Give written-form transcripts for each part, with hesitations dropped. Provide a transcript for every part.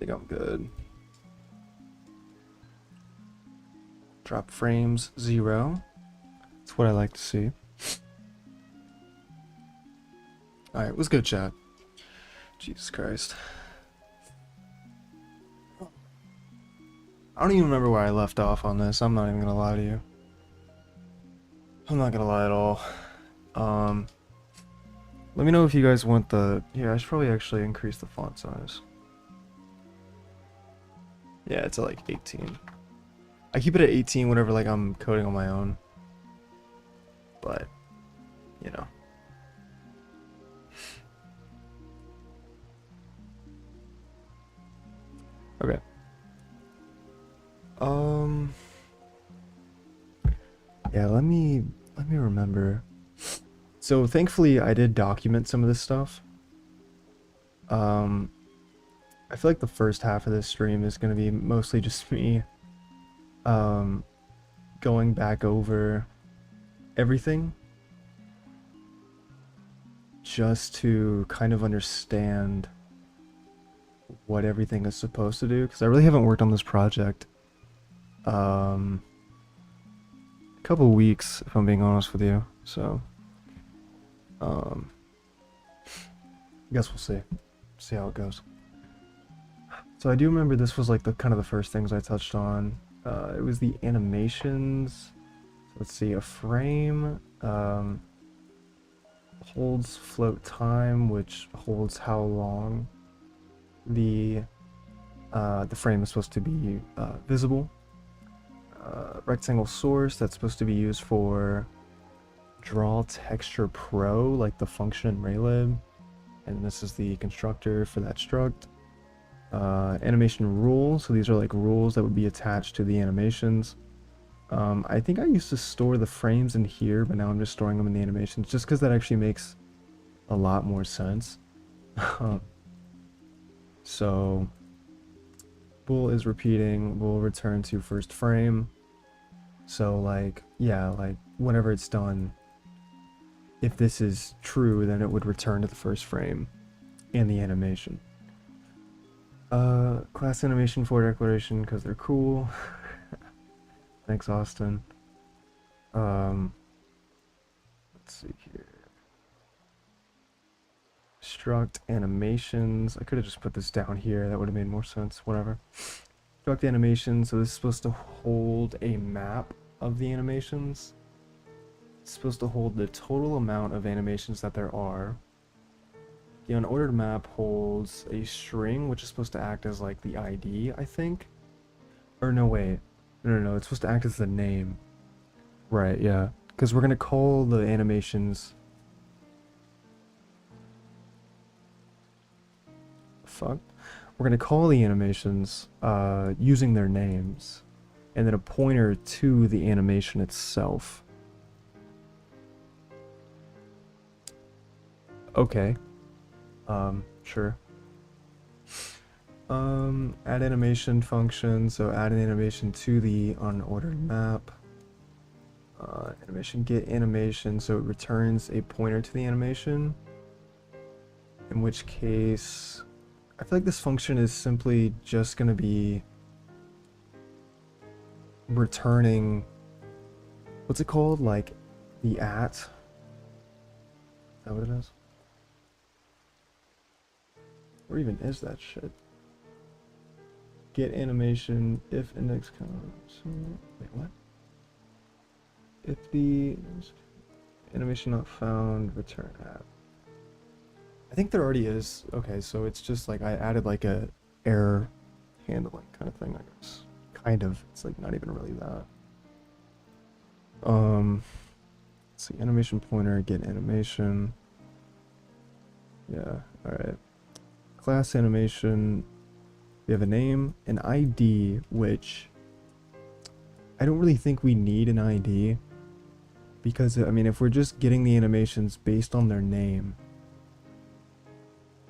think I'm good. Drop frames 0. That's what I like to see. Alright, let's go chat. Jesus Christ. I don't even remember where I left off on this. I'm not even gonna lie to you. I'm not gonna lie at all. Let me know if you guys want the... Yeah, I should probably actually increase the font size. Yeah, it's at like 18. I keep it at 18 whenever like I'm coding on my own. But, you know. Okay. Yeah, let me remember. So thankfully I did document some of this stuff. I feel like the first half of this stream is gonna be mostly just me going back over everything just to kind of understand what everything is supposed to do, because I really haven't worked on this project a couple weeks, if I'm being honest with you. So I guess we'll see how it goes. So I do remember this was like the kind of the first things I touched on. It was the animations. So let's see, a frame holds float time, which holds how long the frame is supposed to be visible. Rectangle source, that's supposed to be used for draw texture pro, like the function in Raylib, and this is the constructor for that struct. Animation rules, so these are like rules that would be attached to the animations. I think I used to store the frames in here, but now I'm just storing them in the animations just because that actually makes a lot more sense. So bool is repeating, we'll return to first frame. So like, yeah, like whenever it's done, if this is true, then it would return to the first frame and the animation. Class animation for declaration because they're cool. Thanks, Austin. Let's see here. Struct animations. I could have just put this down here. That would have made more sense. Whatever. Struct animations. So this is supposed to hold a map of the animations. It's supposed to hold the total amount of animations that there are. The unordered map holds a string, which is supposed to act as like the ID, I think. Or no, wait. No. It's supposed to act as the name. Right, yeah. Because we're going to call the animations... Fuck. We're going to call the animations using their names. And then a pointer to the animation itself. Okay. Sure. Add animation function, so add an animation to the unordered map. Animation get animation, so it returns a pointer to the animation. In which case, I feel like this function is simply just gonna be returning, what's it called? Like the at? Is that what it is? Where even is that shit? Get animation if index comes. Wait, what? If the animation not found, return at. I think there already is. Okay, so it's just like I added like a error handling kind of thing, I guess. Kind of. It's like not even really that. Let's see, animation pointer, get animation. Yeah, alright. Class animation, we have a name, an ID, which I don't really think we need an ID, because I mean if we're just getting the animations based on their name,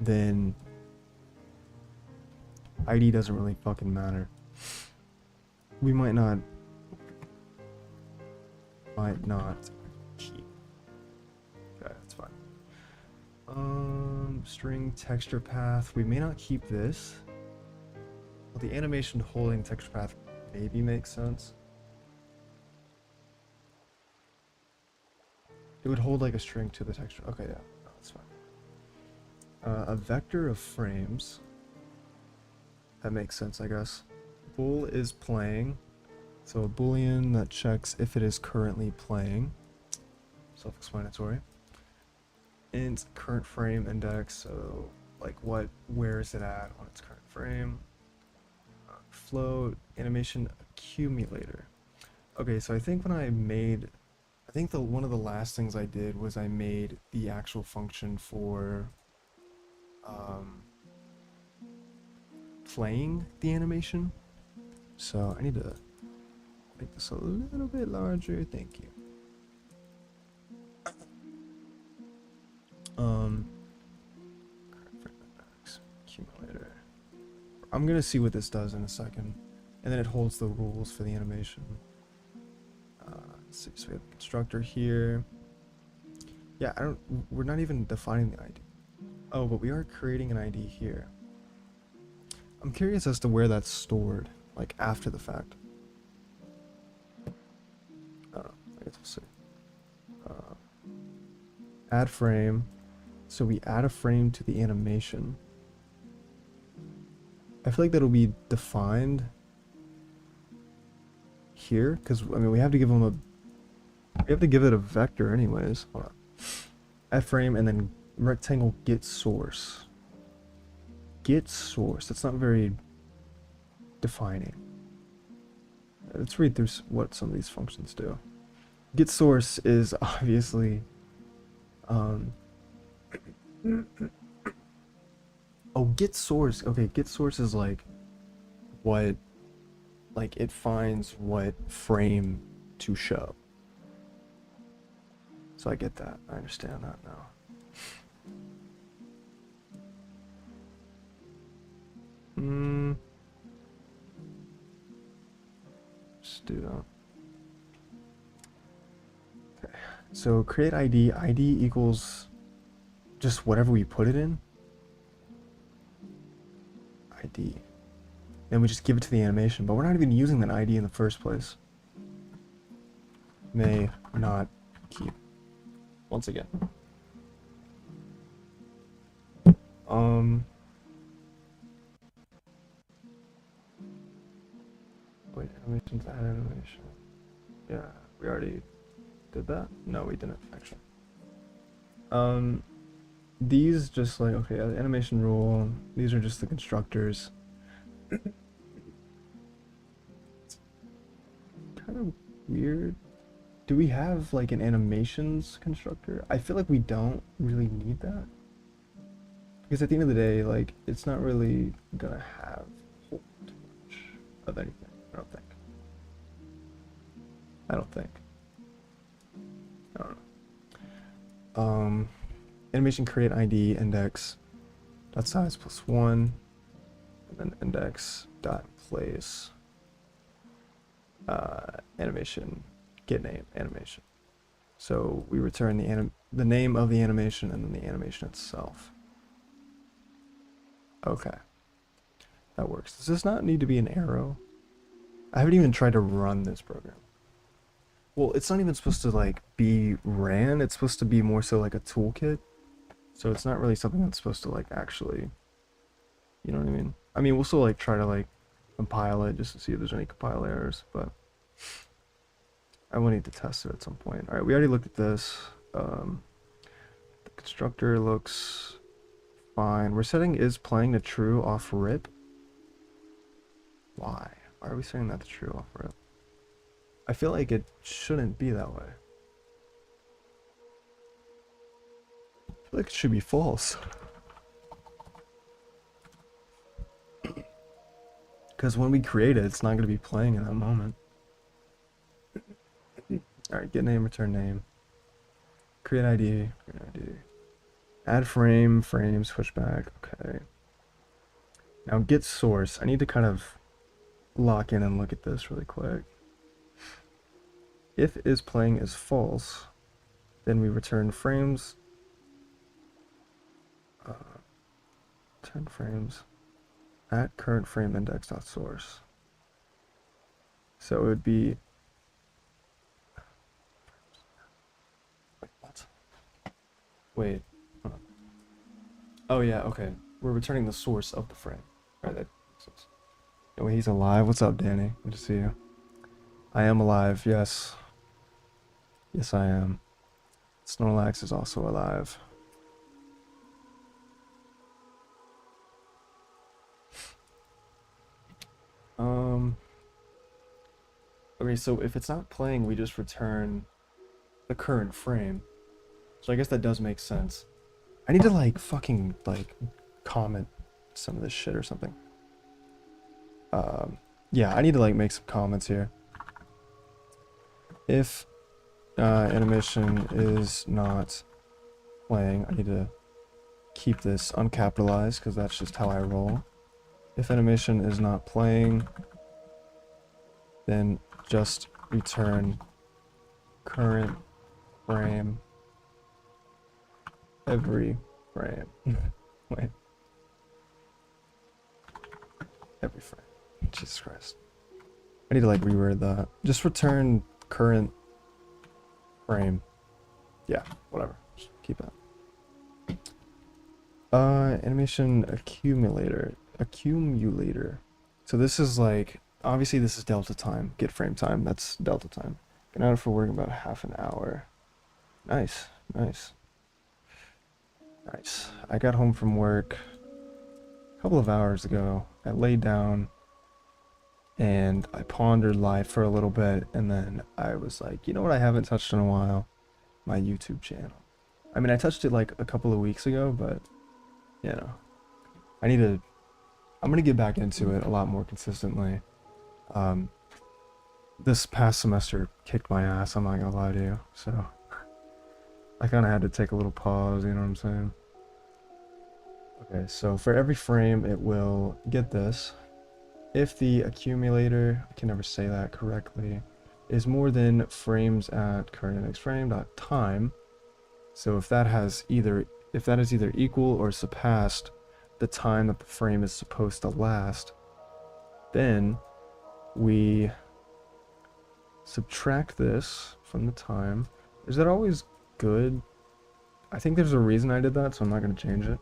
then ID doesn't really fucking matter. We might not keep. Okay, that's fine. String texture path. We may not keep this. Well, the animation holding texture path maybe makes sense. It would hold like a string to the texture. Okay, yeah, no, that's fine. A vector of frames. That makes sense, I guess. Bool is playing. So a boolean that checks if it is currently playing. Self-explanatory. Int current frame index, so like where is it at on its current frame? Float animation accumulator. Okay, so I think one of the last things I did was I made the actual function for playing the animation. So I need to make this a little bit larger. Thank you. Accumulator. I'm gonna see what this does in a second, and then it holds the rules for the animation. Let's see, so we have a constructor here. Yeah, we're not even defining the ID. Oh, but we are creating an ID here. I'm curious as to where that's stored, like after the fact. I guess we'll see. Add frame. So we add a frame to the animation. I feel like that'll be defined here, because I mean we have to give it a vector anyways. Hold on. Add frame and then rectangle get source. Get source. That's not very defining. Let's read through what some of these functions do. Get source is obviously oh, get source. Okay, get source is like it finds what frame to show. So I get that. I understand that now. Just do that. Okay. So create ID. ID equals just whatever we put it in. ID. Then we just give it to the animation, but we're not even using that ID in the first place. May not keep. Once again. Wait, animation to add animation. Yeah, we already did that? No, we didn't actually. These just like, okay, the animation rule, these are just the constructors. It's kind of weird. Do we have like an animations constructor? I feel like we don't really need that. Because at the end of the day, like, it's not really gonna have too much of anything, I don't think. I don't know. Animation create ID index dot size plus 1, and then index dot place animation get name animation. So we return the name of the animation and then the animation itself. Okay, that works. Does this not need to be an arrow? I haven't even tried to run this program. Well, it's not even supposed to like be ran. It's supposed to be more so like a toolkit. So it's not really something that's supposed to like actually, you know what I mean? I mean, we'll still like try to like compile it just to see if there's any compile errors, but I will need to test it at some point. All right, we already looked at this. The constructor looks fine. We're setting is playing to true off rip. Why? Why are we setting that to true off rip? I feel like it shouldn't be that way. I feel like it should be false. Because when we create it, it's not going to be playing in that moment. Alright, get name, return name. Create ID. Add frame, switch back. Okay. Now get source. I need to kind of lock in and look at this really quick. If is playing is false, then we return frames. Return frames. at current frame index dot source. So it would be, wait, what? Wait. Hold on. Oh yeah, okay. We're returning the source of the frame. Right, that makes sense. Oh, he's alive. What's up, Danny? Good to see you. I am alive, yes. Yes, I am. Snorlax is also alive. Okay, so if it's not playing, we just return the current frame. So I guess that does make sense. I need to like fucking like comment some of this shit or something. Yeah, I need to like make some comments here. If animation is not playing, I need to keep this uncapitalized because that's just how I roll. If animation is not playing, then just return current frame every frame. Wait. Every frame. Jesus Christ. I need to like reword that. Just return current frame. Yeah, whatever. Just keep that. Animation accumulator. So this is like, obviously this is delta time. Get frame time, that's delta time. Been out for work about half an hour. Nice, nice. Nice. I got home from work a couple of hours ago. I laid down and I pondered life for a little bit, and then I was like, you know what I haven't touched in a while? My YouTube channel. I mean, I touched it like a couple of weeks ago, but, you know, I'm gonna get back into it a lot more consistently. This past semester kicked my ass, I'm not gonna lie to you, so I kind of had to take a little pause, you know what I'm saying? Okay, so for every frame, it will get this. If the accumulator, I can never say that correctly, is more than frames at current index frame dot time, so if that is either equal or surpassed the time that the frame is supposed to last, then we subtract this from the time. Is that always good? I think there's a reason I did that, so I'm not going to change it.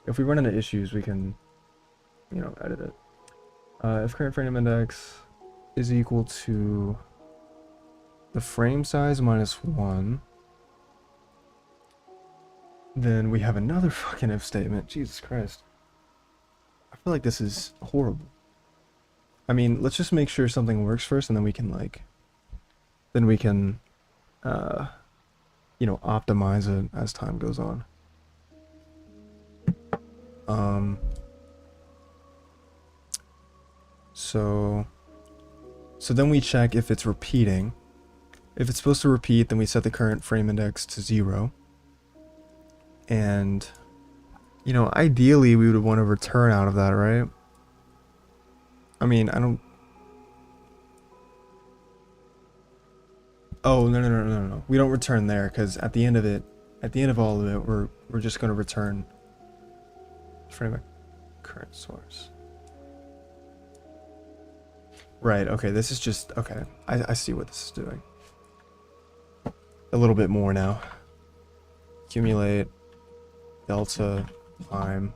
If we run into issues, we can, you know, edit it. If current frame index is equal to the frame size minus 1, then we have another fucking if statement. Jesus Christ. I feel like this is horrible. I mean, let's just make sure something works first, and then we can, like, you know, optimize it as time goes on. So then we check if it's repeating. If it's supposed to repeat, then we set the current frame index to 0. And, you know, ideally we would want to return out of that, right? I mean, I don't... Oh, no. We don't return there, because at the end of it, at the end of all of it, we're just going to return frame at current source. Right, okay, this is just... Okay, I see what this is doing. A little bit more now. Accumulate delta time.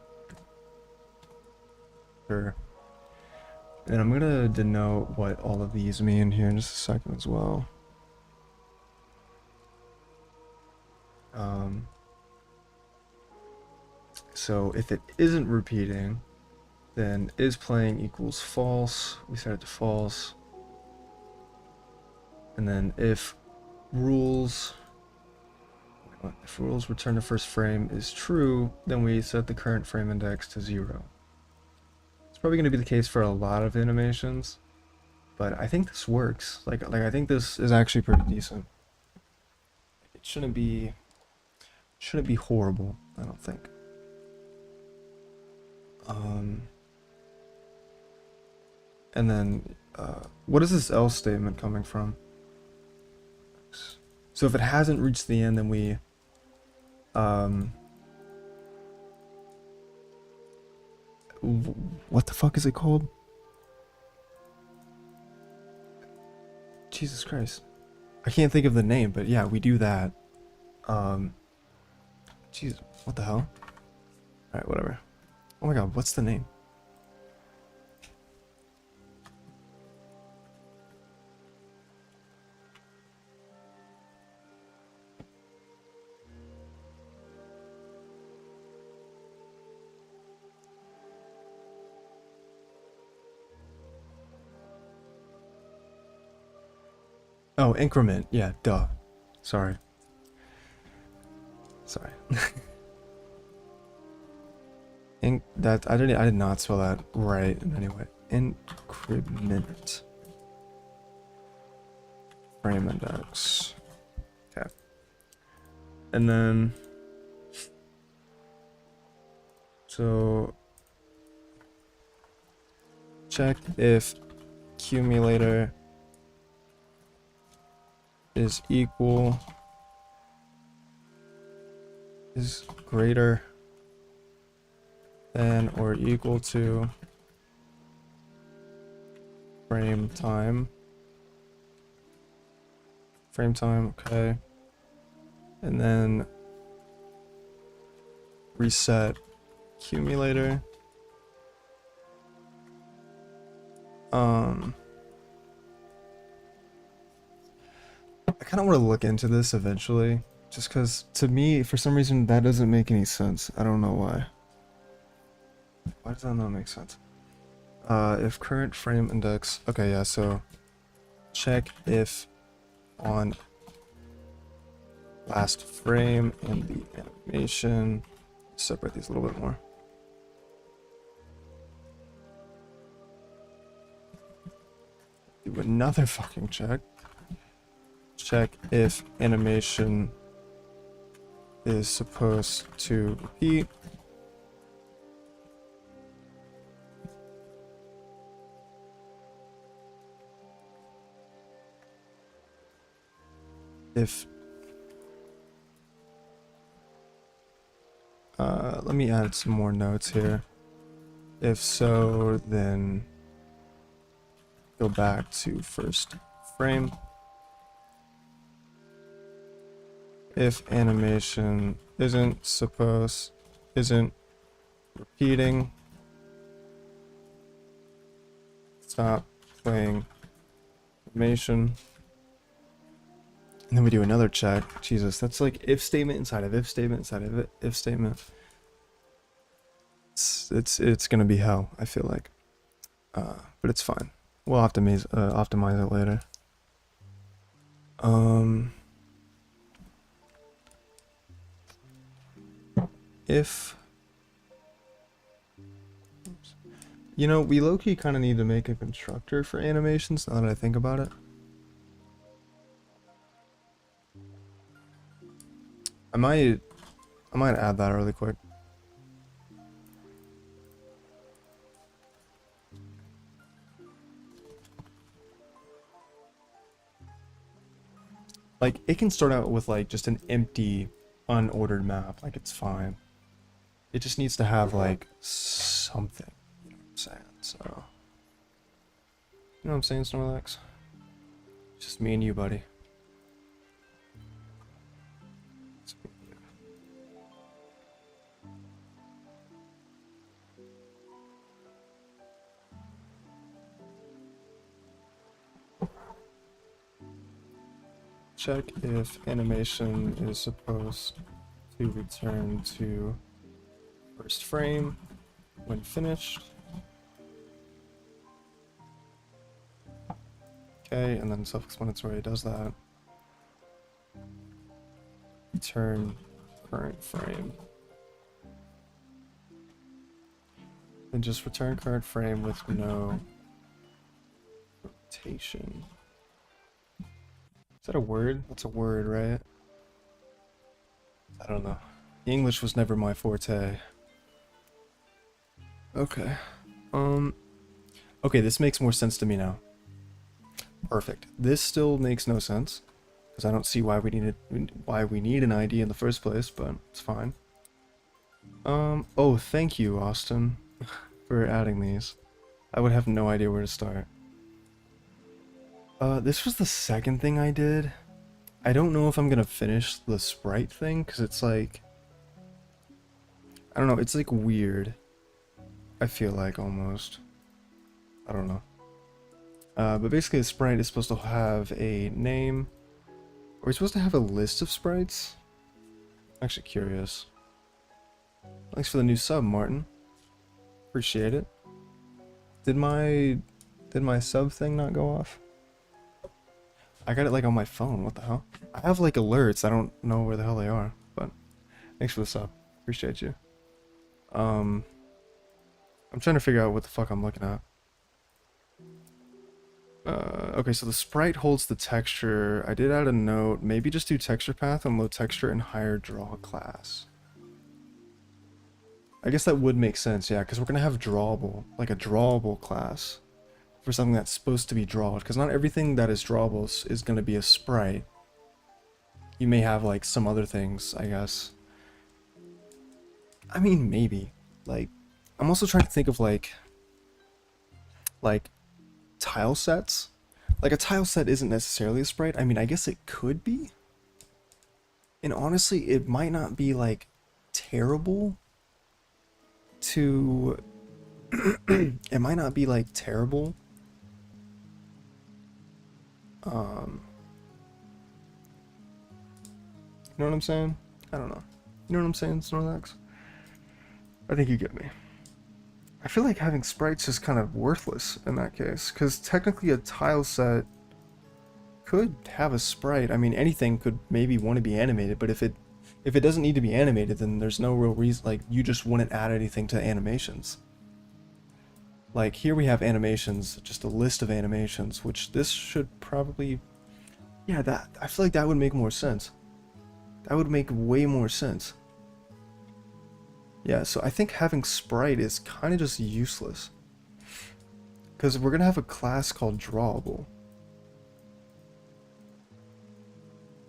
Sure. And I'm gonna denote what all of these mean here in just a second as well. So if it isn't repeating, then is playing equals false. We set it to false. And then if rules return to first frame is true, then we set the current frame index to 0. It's probably going to be the case for a lot of animations, but I think this works. Like I think this is actually pretty decent. It shouldn't be horrible, I don't think. And then what is this else statement coming from? So if it hasn't reached the end, then we What the fuck is it called? Jesus Christ. I can't think of the name, but yeah, we do that. Jeez, what the hell? Alright, whatever. Oh my god, what's the name? Oh, increment. Yeah, duh. Sorry. Sorry. I did not spell that right in any way. Increment. Frame index. Okay. And then so check if accumulator is greater than or equal to frame time. Frame time, okay. And then reset accumulator. I kind of want to look into this eventually, just because to me, for some reason, that doesn't make any sense. I don't know why. Why does that not make sense? If current frame index, okay, yeah, so check if on last frame in the animation, separate these a little bit more. Do another fucking check. Check if animation is supposed to repeat. If let me add some more notes here. If so, then go back to first frame. If animation isn't repeating, stop playing animation. And then we do another check. Jesus, that's like if statement inside of if statement inside of if statement. It's gonna be hell, I feel like. But it's fine. We'll optimize it later. If you know, we low-key kind of need to make a constructor for animations now that I think about it. I might add that really quick. Like, it can start out with like just an empty, unordered map, like it's fine. It just needs to have like something, you know what I'm saying? So, you know what I'm saying, Snorlax? Just me and you, buddy. Check if animation is supposed to return to first frame when finished. Okay, and then self-explanatory does that. Return current frame. Then just return current frame with no rotation. Is that a word? That's a word, right? I don't know. English was never my forte. Okay. Okay, this makes more sense to me now. Perfect. This still makes no sense because I don't see why we need an ID in the first place, but it's fine. Oh, thank you, Austin, for adding these. I would have no idea where to start. This was the second thing I did. I don't know if I'm gonna finish the sprite thing, because it's like... I don't know, it's like weird. I feel like, almost. I don't know. But basically the sprite is supposed to have a name. Are we supposed to have a list of sprites? I'm actually curious. Thanks for the new sub, Martin. Appreciate it. Did my sub thing not go off? I got it like on my phone, what the hell? I have like alerts, I don't know where the hell they are, but thanks for the sub. Appreciate you. I'm trying to figure out what the fuck I'm looking at. Okay, so the sprite holds the texture. I did add a note. Maybe just do texture path and load texture and higher draw class. I guess that would make sense, yeah, because we're going to have drawable, like a drawable class for something that's supposed to be drawed, because not everything that is drawable is going to be a sprite. You may have, like, some other things, I guess. I mean, maybe. Like, I'm also trying to think of, like, tile sets. Like, a tile set isn't necessarily a sprite. I mean, I guess it could be. And honestly, it might not be, like, terrible to... it might not be, like, terrible. You know what I'm saying? I don't know. You know what I'm saying, Snorlax? I think you get me. I feel like having sprites is kind of worthless in that case, because technically a tile set could have a sprite. I mean, anything could maybe want to be animated, but if it doesn't need to be animated, then there's no real reason, like, you just wouldn't add anything to animations. Like, here we have animations, just a list of animations, which this should probably... Yeah, I feel like that would make more sense. That would make way more sense. Yeah, so I think having sprite is kind of just useless. Because we're going to have a class called drawable.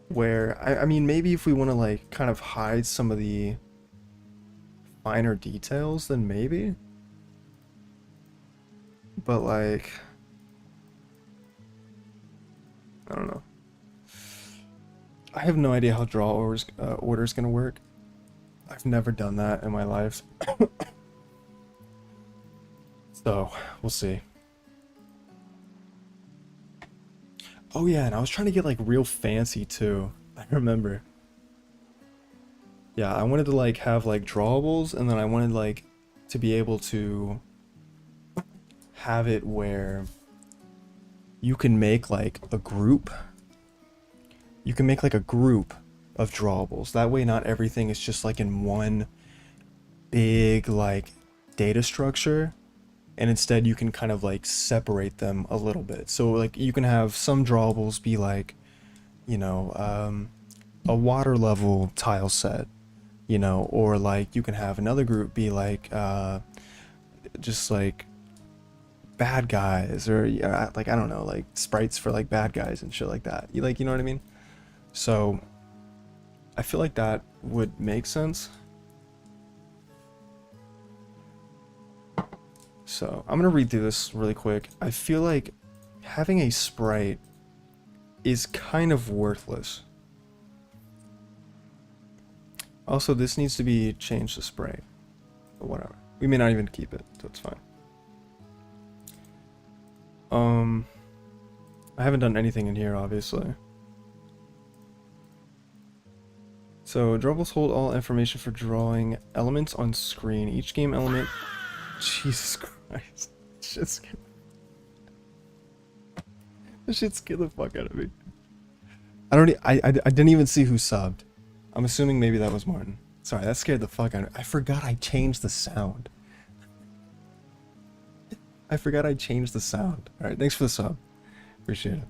Where, I mean, maybe if we want to, like, kind of hide some of the finer details, then maybe. But, like, I don't know. I have no idea how draw order is going to work. I've never done that in my life. So, we'll see. Oh yeah, and I was trying to get, like, real fancy too. I remember. Yeah, I wanted to, like, have, like, drawables, and then I wanted, like, to be able to have it where you can make, like, a group. You can make, like, a group of drawables. That way not everything is just, like, in one big, like, data structure, and instead you can kind of, like, separate them a little bit. So, like, you can have some drawables be like, you know, a water level tile set, you know, or, like, you can have another group be like just, like, bad guys, or like, I don't know, like sprites for, like, bad guys and shit like that. You know what I mean? So I feel like that would make sense. So I'm gonna read through this really quick. I feel like having a sprite is kind of worthless. Also, this needs to be changed to sprite, but whatever. We may not even keep it, so it's fine. I haven't done anything in here, obviously. So, drawables hold all information for drawing elements on screen. Each game element... Jesus Christ. This shit scared the fuck out of me. I didn't even see who subbed. I'm assuming maybe that was Martin. Sorry, that scared the fuck out of me. I forgot I changed the sound. I forgot I changed the sound. Alright, thanks for the sub. Appreciate it.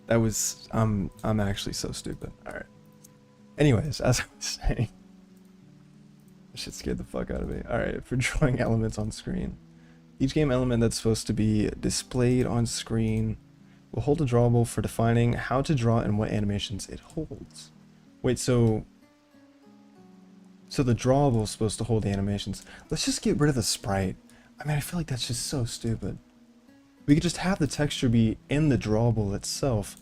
That was... I'm actually so stupid. Alright. Anyways, as I was saying... That shit scared the fuck out of me. Alright, for drawing elements on screen. Each game element that's supposed to be displayed on screen will hold a drawable for defining how to draw and what animations it holds. Wait, so the drawable is supposed to hold the animations. Let's just get rid of the sprite. I mean, I feel like that's just so stupid. We could just have the texture be in the drawable itself.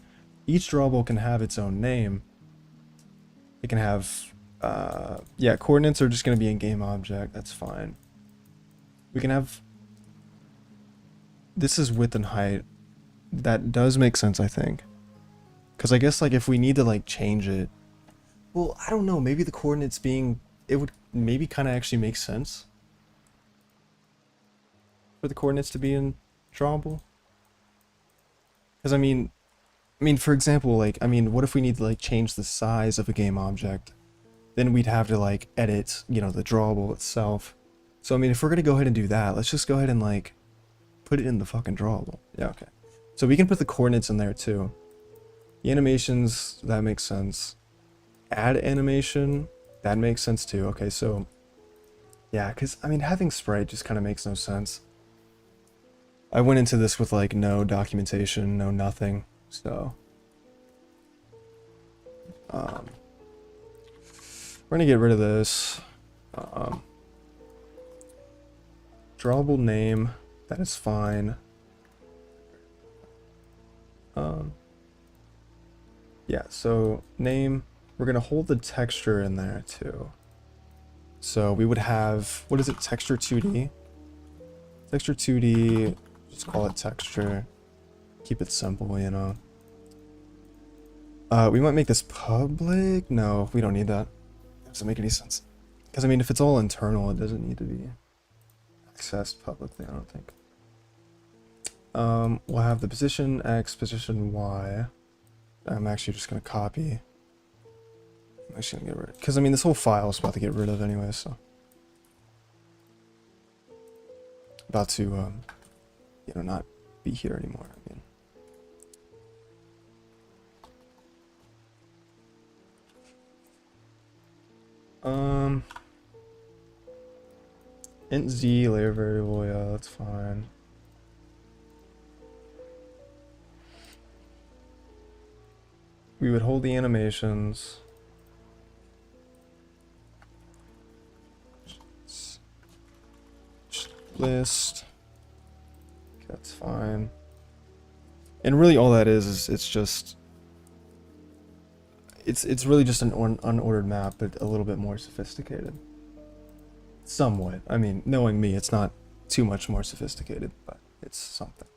Each drawable can have its own name. It can have, yeah, coordinates are just going to be in game object. That's fine. We can have, this is width and height. That does make sense, I think. Because I guess, like, if we need to, like, change it, well, I don't know, maybe the coordinates being, it would maybe kind of actually make sense for the coordinates to be in drawable. Because, I mean, for example, like, I mean, what if we need to, like, change the size of a game object? Then we'd have to, like, edit, you know, the drawable itself. So, I mean, if we're going to go ahead and do that, let's just go ahead and, like, put it in the fucking drawable. Yeah, okay. So we can put the coordinates in there, too. The animations, that makes sense. Add animation, that makes sense, too. Okay, so, yeah, because, I mean, having sprite just kind of makes no sense. I went into this with, like, no documentation, no nothing. So, we're gonna get rid of this. Drawable name, that is fine. Yeah, so name, we're gonna hold the texture in there too. So we would have, what is it, texture 2D? Texture 2D, just call it texture. Keep it simple, you know. We might make this public. No, we don't need that. It doesn't make any sense. Because, I mean, if it's all internal, it doesn't need to be accessed publicly, I don't think. We'll have the position X, position Y. I'm actually just going to copy. I'm actually going to get rid of, because, I mean, this whole file is about to get rid of anyway, so. About to, you know, not be here anymore, I mean. Int z layer variable, yeah, that's fine. We would hold the animations. List. Okay, that's fine. And really all that is it's just it's really just an unordered map, but a little bit more sophisticated. Somewhat. I mean, knowing me, it's not too much more sophisticated, but it's something.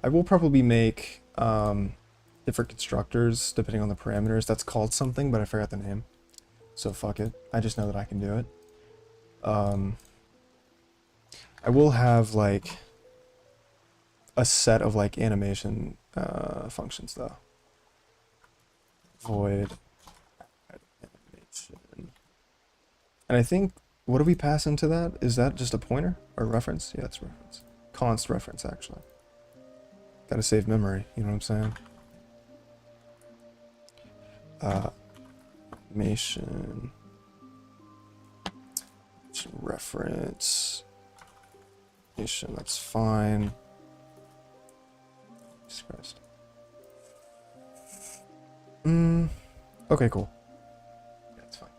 I will probably make different constructors depending on the parameters. That's called something, but I forgot the name. So fuck it. I just know that I can do it. I will have like a set of like animation functions though. Void animation. And I think, what do we pass into that? Is that just a pointer or reference? Yeah, it's reference. Const reference actually. Gotta save memory, you know what I'm saying? Animation. Reference. Animation, that's fine. Jesus Christ. Okay, cool. Yeah, that's fine.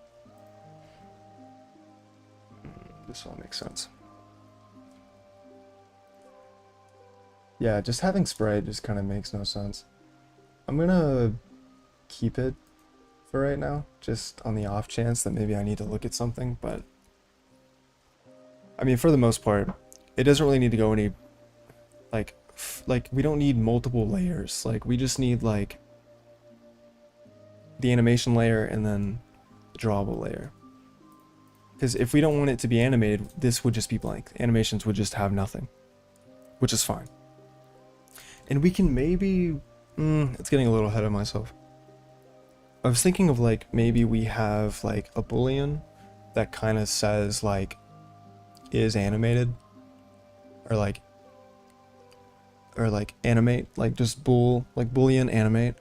This all makes sense. Yeah, just having sprite just kind of makes no sense. I'm gonna keep it for right now, just on the off chance that maybe I need to look at something, but I mean, for the most part, it doesn't really need to go any, like we don't need multiple layers. Like, we just need, like, the animation layer and then the drawable layer. Because if we don't want it to be animated, this would just be blank. Animations would just have nothing, which is fine. And we can maybe, it's getting a little ahead of myself. I was thinking of, like, maybe we have, like, a boolean that kind of says, like, is animated, or like animate, like just boolean animate,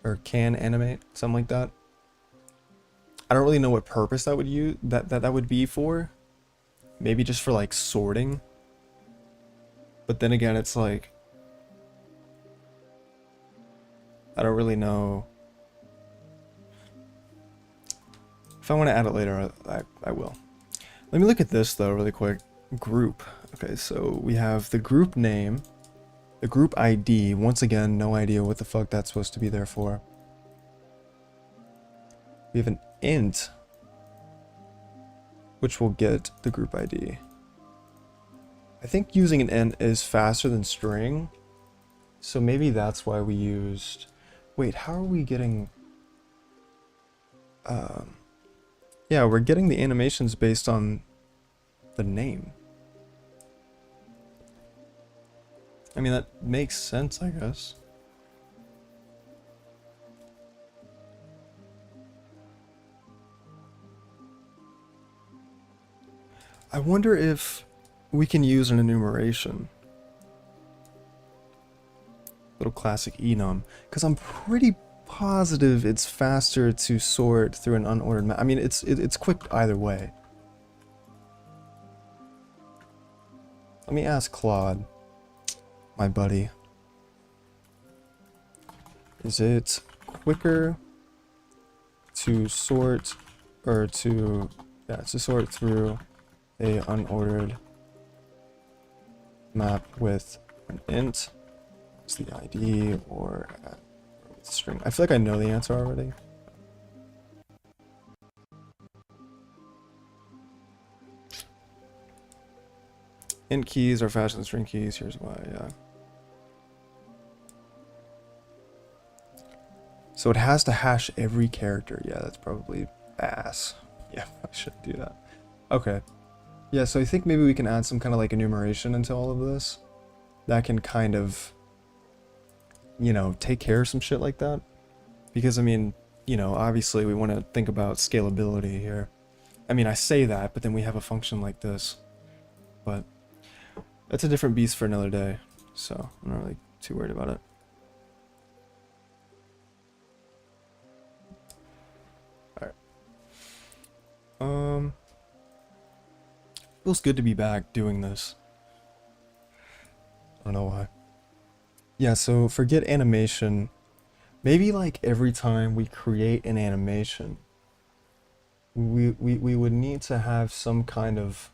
or can animate, something like that. I don't really know what purpose that would use, that would be for. Maybe just for like sorting. But then again, it's like, I don't really know. If I want to add it later, I will. Let me look at this though really quick. Group. Okay, so we have the group name, the group ID. Once again, no idea what the fuck that's supposed to be there for. We have an int, which will get the group ID. I think using an int is faster than string, so maybe that's why we used... Wait, how are we getting... Yeah, we're getting the animations based on the name. I mean, that makes sense, I guess. I wonder if we can use an enumeration. Little classic enum. Because I'm pretty positive it's faster to sort through an unordered map. I mean, it's quick either way. Let me ask Claude, my buddy. Is it quicker to sort, or to sort through a unordered map with an int, it's the ID, or with string? I feel like I know the answer already. Int keys are faster than string keys. Here's why. Yeah. So it has to hash every character. Yeah, that's probably ass. Yeah, I should do that. Okay. Yeah, so I think maybe we can add some kind of like enumeration into all of this. That can kind of, you know, take care of some shit like that. Because, I mean, you know, obviously we want to think about scalability here. I mean, I say that, but then we have a function like this. But that's a different beast for another day. So I'm not really too worried about it. Alright. Feels good to be back doing this. I don't know why. Yeah, so forget animation. Maybe like every time we create an animation, we would need to have some kind of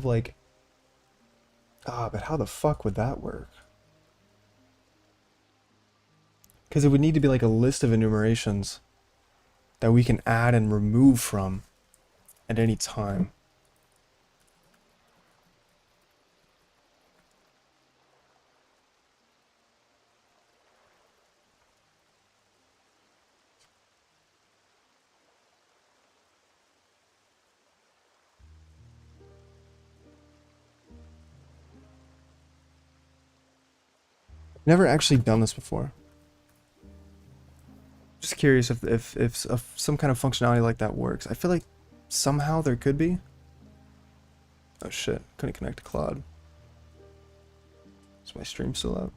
like, but how the fuck would that work? Because it would need to be like a list of enumerations that we can add and remove from at any time. Never actually done this before. Just curious if some kind of functionality like that works. I feel like somehow there could be. Oh shit, couldn't connect to Claude. Is my stream still up?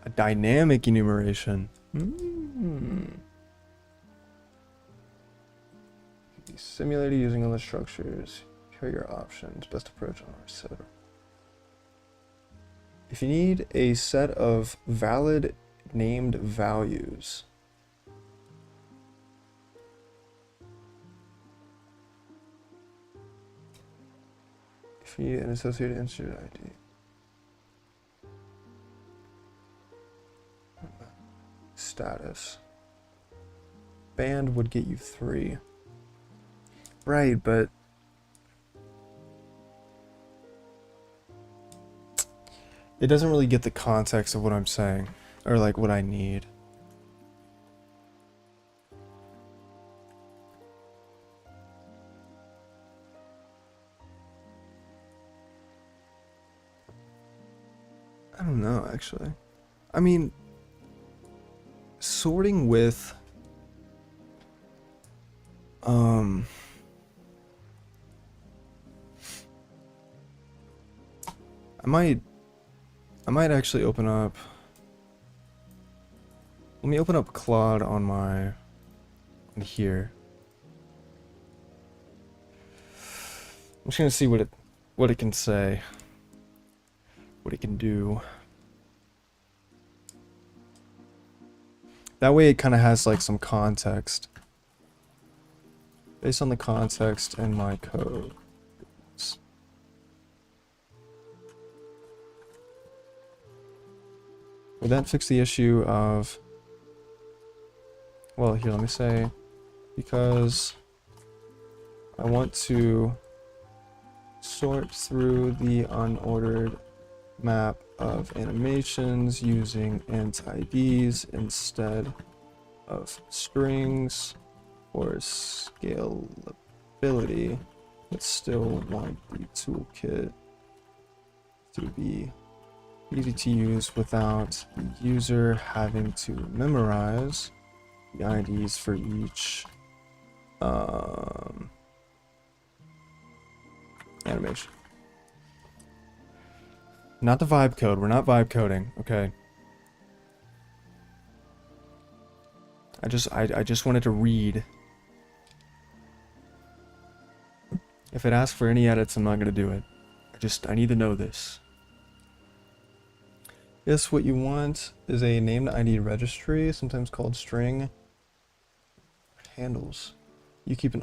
A dynamic enumeration. Simulated using other structures. Here are your options. Best approach on our server. If you need a set of valid named values, if you need an associated instance ID, status, band would get you 3. Right, but it doesn't really get the context of what I'm saying, or like what I need. I don't know, actually. I mean, sorting with I might actually open up. Let me open up Claude on here. I'm just gonna see what it can say, what it can do. That way it kind of has like some context. Based on the context in my code. Would that fix the issue of... Well, here, let me say, because I want to sort through the unordered map of animations using int IDs instead of strings for scalability, but still want the toolkit to be easy to use without the user having to memorize the IDs for each animation. Not the vibe code. We're not vibe coding, okay? I just wanted to read. If it asks for any edits, I'm not gonna do it. I need to know this. Yes, what you want is a named ID registry, sometimes called string handles. You keep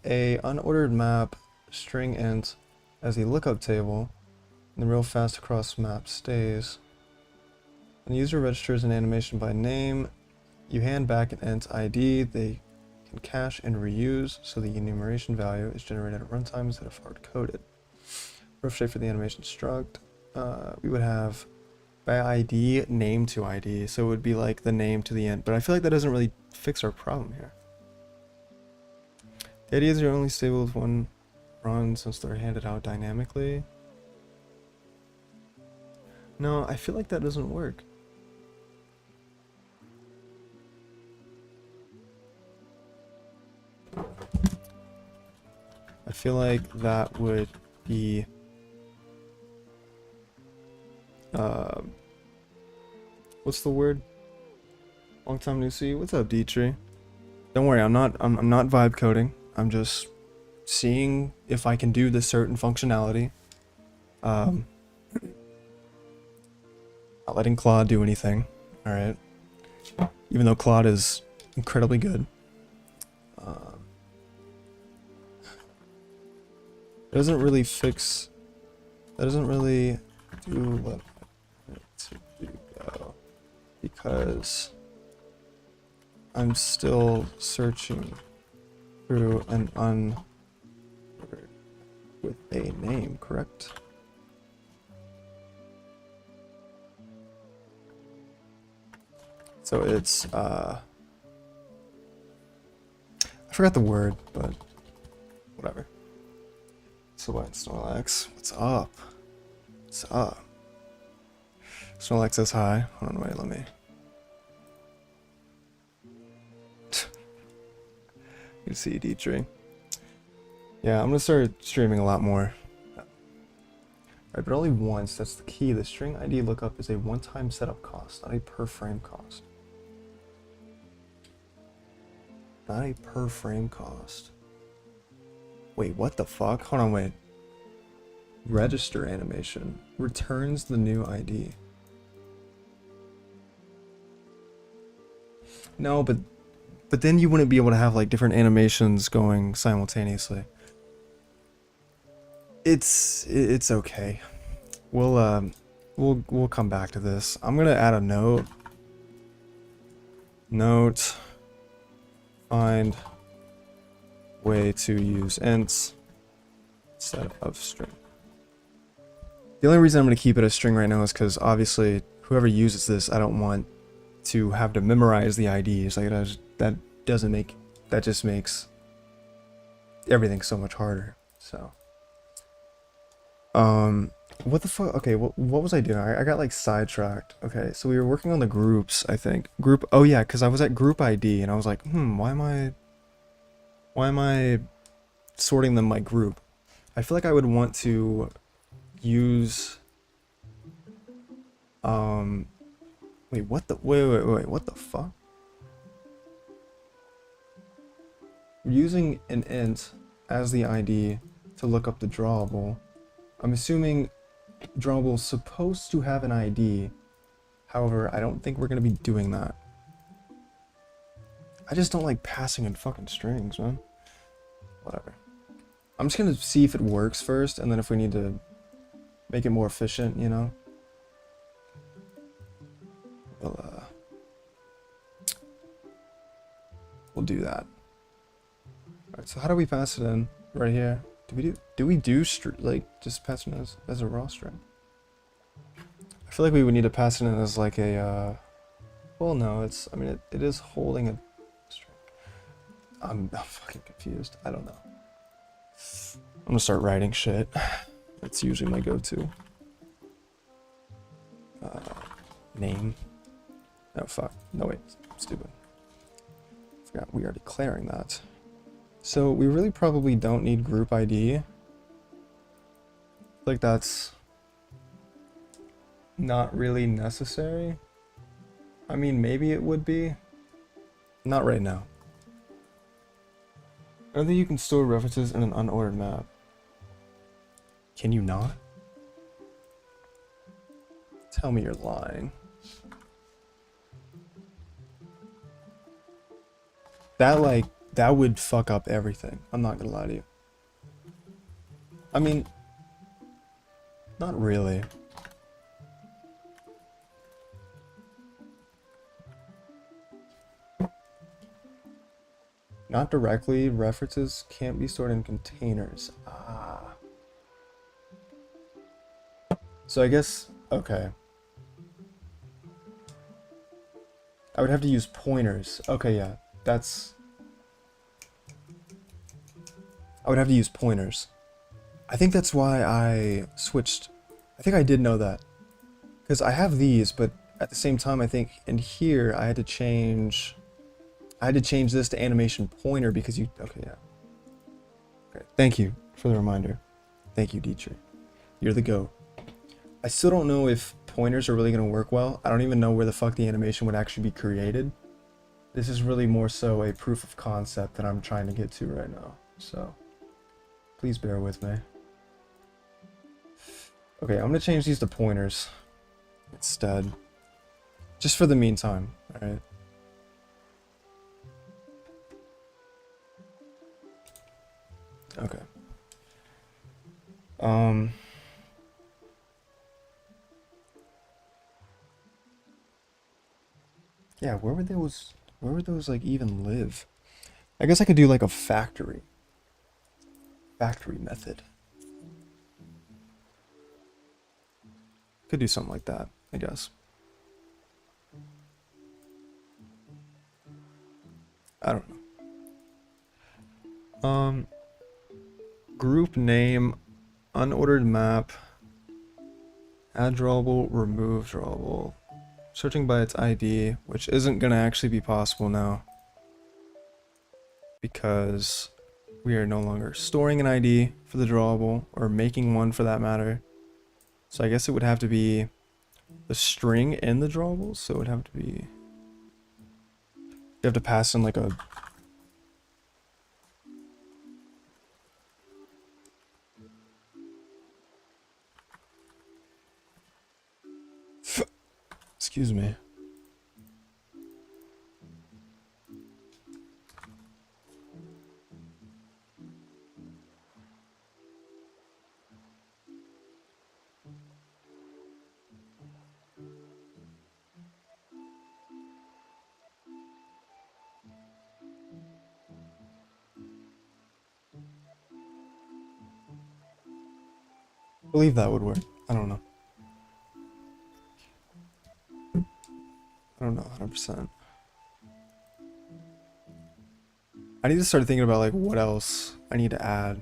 a unordered map string int as a lookup table, and the real fast across map stays. When the user registers an animation by name, you hand back an int ID they can cache and reuse, so the enumeration value is generated at runtime instead of hard-coded. Rough shape for the animation struct. We would have by ID, name to ID, so it would be like the name to the int, but I feel like that doesn't really fix our problem here. The IDs are only stable with one run since they're handed out dynamically. No, I feel like that doesn't work. I feel like that would be what's the word? Long time no see. What's up, Dietrich? Don't worry, I'm not vibe coding. I'm just seeing if I can do this certain functionality. Not letting Claude do anything. Alright. Even though Claude is incredibly good. It doesn't really fix... That doesn't really do what I need to do though. Because I'm still searching through an unordered with a name, correct? So it's I forgot the word, but whatever. Solbyte Snorlax, what's up? What's up? Snorlax says hi. Hold on, wait, let me. You see Dietrich. Yeah, I'm gonna start streaming a lot more. Right, but only once, that's the key. The string ID lookup is a one-time setup cost, not a per frame cost. Not a per frame cost. Wait, what the fuck? Hold on, wait. Register animation returns the new ID. No, but then you wouldn't be able to have like different animations going simultaneously. It's okay. We'll come back to this. I'm gonna add a note. Note. Find way to use ints instead of string. The only reason I'm going to keep it a string right now is because obviously whoever uses this, I don't want to have to memorize the IDs. Like that just makes everything so much harder. So, what the fuck? Okay, what was I doing? I got like sidetracked. Okay, so we were working on the groups, I think. Oh yeah, because I was at group ID and I was like, why am I sorting them by group? I feel like I would want to use wait, what the fuck? We're using an int as the ID to look up the drawable. I'm assuming drawable is supposed to have an ID. However, I don't think we're going to be doing that. I just don't like passing in fucking strings, man. Whatever. I'm just gonna see if it works first, and then if we need to make it more efficient, you know, we'll do that. Alright, so how do we pass it in? Right here. Do we do like just pass it in as a raw string? I feel like we would need to pass it in as like a well, no, I mean it is holding a string. I'm fucking confused. I don't know. I'm gonna start writing shit. That's usually my go-to. Name. Oh fuck. No wait, stupid. Forgot we are declaring that. So we really probably don't need group ID. Like that's not really necessary. I mean, maybe it would be. Not right now. I don't think you can store references in an unordered map. Can you not? Tell me you're lying. That would fuck up everything. I'm not gonna lie to you. I mean, not really. Not directly. References can't be stored in containers. Ah. So I guess, okay. I would have to use pointers. Okay, yeah. I would have to use pointers. I think that's why I switched. I think I did know that. Because I have these, but at the same time, I think in here, I had to change this to animation pointer because you, okay, yeah. Okay, thank you for the reminder. Thank you, Dietrich. You're the GOAT. I still don't know if pointers are really going to work well. I don't even know where the fuck the animation would actually be created. This is really more so a proof of concept that I'm trying to get to right now. So, please bear with me. Okay, I'm going to change these to pointers instead. Just for the meantime, alright? Okay. Yeah, where would those like even live? I guess I could do like a factory method. Could do something like that, I guess. I don't know. Group name, unordered map, add drawable, remove drawable. Searching by its ID, which isn't gonna actually be possible now. Because we are no longer storing an ID for the drawable, or making one for that matter. So I guess it would have to be the string in the drawable, so it would have to be... You have to pass in like a... Excuse me. I believe that would work. I don't know. I don't know 100%. I need to start thinking about like what else I need to add.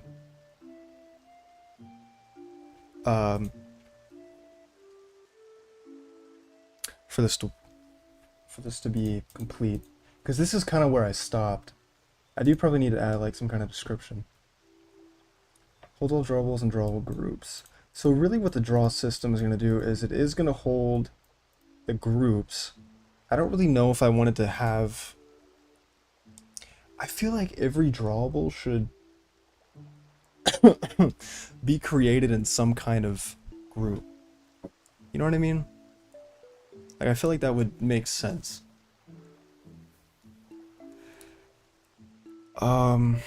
For this to be complete, because this is kind of where I stopped. I do probably need to add like some kind of description. Hold all drawables and drawable groups. So really what the draw system is going to do is it is going to hold the groups. I don't really know if I wanted to have... I feel like every drawable should be created in some kind of group. You know what I mean? Like, I feel like that would make sense. Um,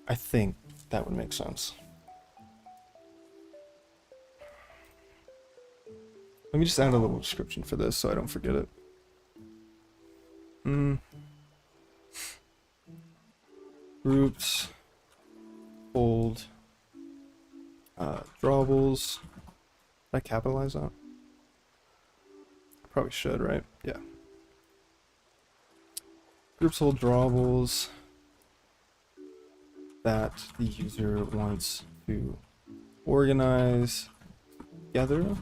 I think that would make sense. Let me just add a little description for this so I don't forget it. Groups, hold, drawables. Did I capitalize that? Probably should, right? Yeah. Groups hold drawables that the user wants to organize together.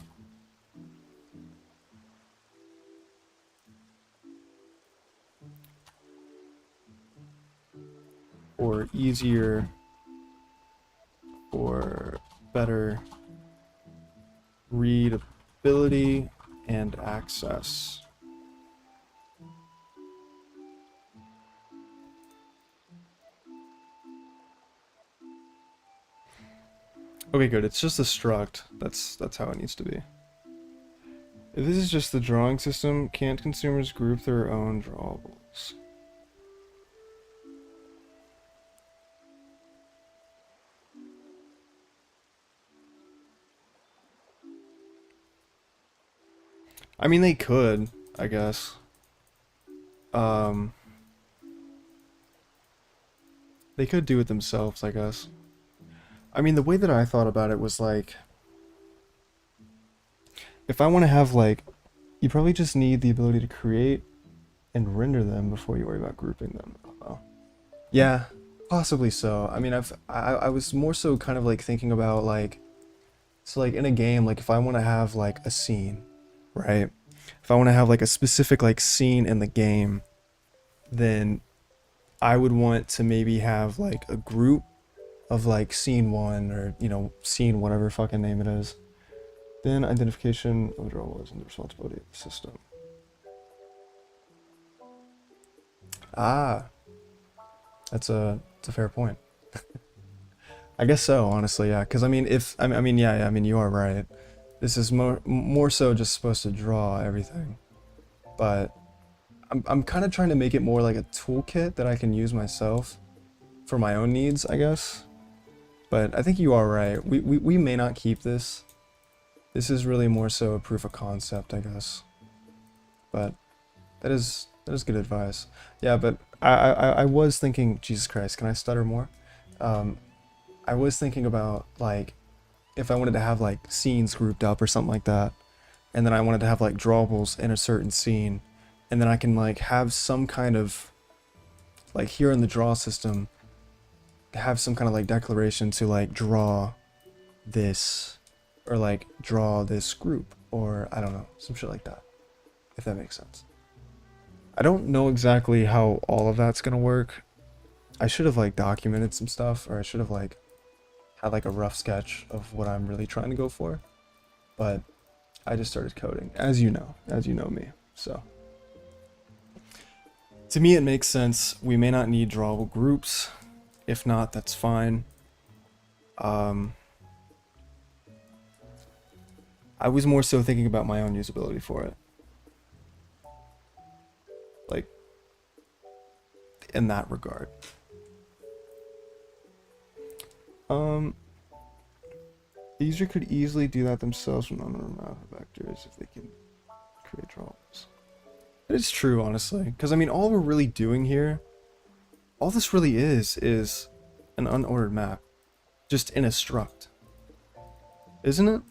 Or easier or better readability and access. Okay, good. It's just a struct. That's how it needs to be. If this is just the drawing system, can't consumers group their own drawables? I mean, they could, I guess. They could do it themselves, I guess. I mean, the way that I thought about it was like, if I want to have like, you probably just need the ability to create and render them before you worry about grouping them. Oh. Yeah, possibly so. I mean, I was more so kind of like thinking about like, so like in a game, like if I want to have like a scene, right? If I want to have like a specific like scene in the game, then I would want to maybe have like a group of like scene 1 or, you know, scene whatever fucking name it is. Then identification of drawable is in the responsibility of the system. Ah, that's a fair point. I guess so, honestly, yeah. Because I mean, yeah, I mean, you are right. This is more so just supposed to draw everything, but I'm kind of trying to make it more like a toolkit that I can use myself for my own needs, I guess. But I think you are right. We may not keep this. This is really more so a proof of concept, I guess. But that is good advice. Yeah, but I was thinking, Jesus Christ, can I stutter more? I was thinking about like if I wanted to have like scenes grouped up or something like that, and then I wanted to have like drawables in a certain scene, and then I can like have some kind of like here in the draw system have some kind of like declaration to like draw this or like draw this group or I don't know, some shit like that, if that makes sense. I don't know exactly how all of that's gonna work. I should have like documented some stuff, or I should have like had like a rough sketch of what I'm really trying to go for, but I just started coding, as you know me. So to me it makes sense. We may not need drawable groups. If not, that's fine. I was more so thinking about my own usability for it, like in that regard. The user could easily do that themselves from unknown math vectors if they can create drawables. It is true, honestly, because I mean, all we're really doing here, all this really is an unordered map, just in a struct, isn't it?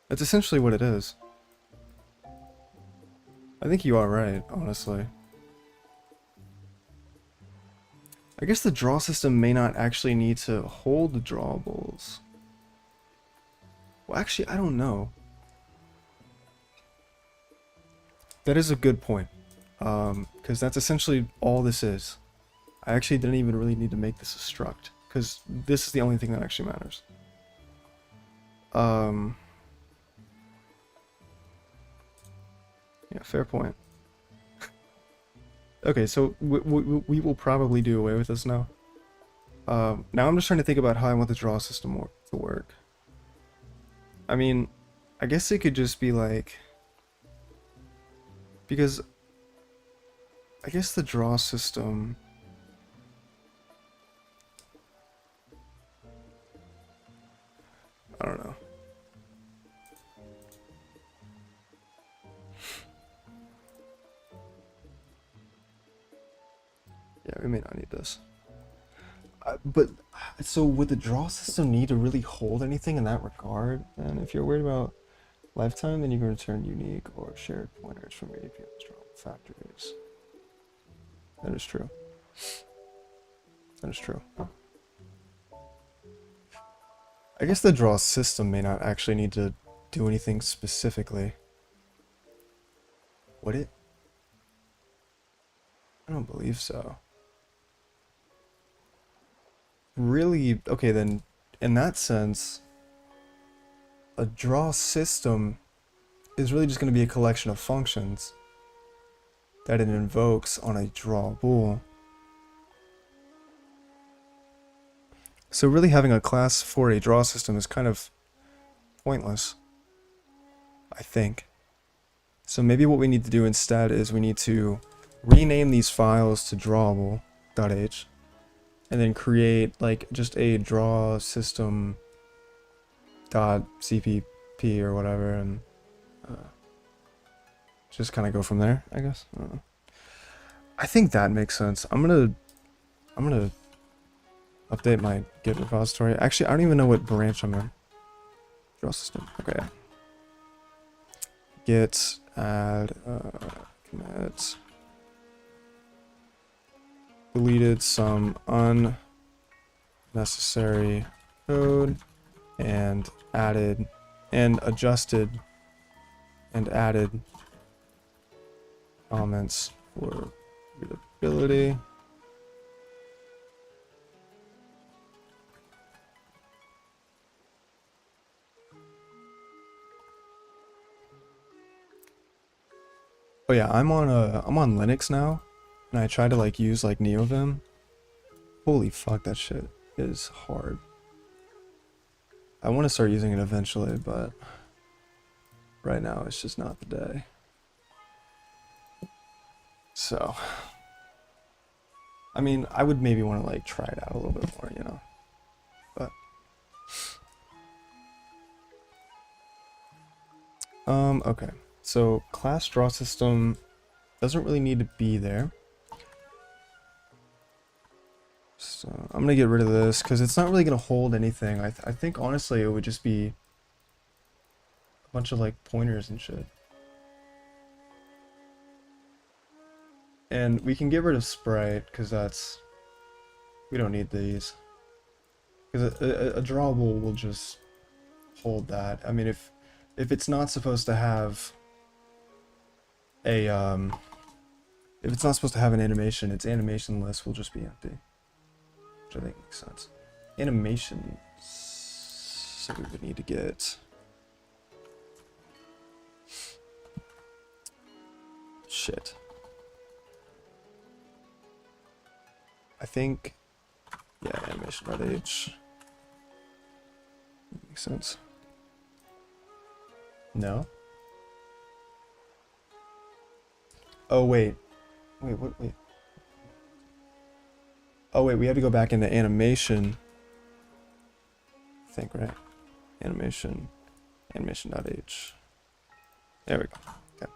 That's essentially what it is. I think you are right, honestly. I guess the draw system may not actually need to hold the drawables. Well, actually, I don't know. That is a good point. Because that's essentially all this is. I actually didn't even really need to make this a struct, because this is the only thing that actually matters. Yeah, fair point. Okay, so we will probably do away with this now. Now I'm just trying to think about how I want the draw system to work. I mean, I guess it could just be like, because I guess the draw system Yeah, we may not need this. But so would the draw system need to really hold anything in that regard? And if you're worried about lifetime, then you can return unique or shared pointers from your API's draw factories. That is true. That is true. I guess the draw system may not actually need to do anything specifically. Would it? I don't believe so. Really? Okay, then in that sense, a draw system is really just going to be a collection of functions that it invokes on a draw bool. So really having a class for a draw system is kind of pointless, I think. So maybe what we need to do instead is we need to rename these files to drawable.h and then create like just a draw system .cpp or whatever, and just kind of go from there, I guess. I think that makes sense. I'm gonna update my Git repository. Actually, I don't even know what branch I'm in. Draw system. Okay. Git add commit. Deleted some unnecessary code and added and adjusted and added comments for readability. Oh yeah, I'm on Linux now, and I try to like use like NeoVim. Holy fuck, that shit is hard. I want to start using it eventually, but right now it's just not the day. So, I mean, I would maybe want to like try it out a little bit more, you know. But okay. So class draw system doesn't really need to be there. So I'm gonna get rid of this because it's not really gonna hold anything. I think honestly it would just be a bunch of like pointers and shit. And we can get rid of sprite because we don't need these. Because a drawable will just hold that. I mean, if it's not supposed to have a if it's not supposed to have an animation, its animation list will just be empty, which I think makes sense. Animation, so we would need to get shit. I think, yeah, animation.h makes sense. No. Oh wait, wait. Oh wait, we have to go back into animation. I think, right? Animation.h. There we go. Okay.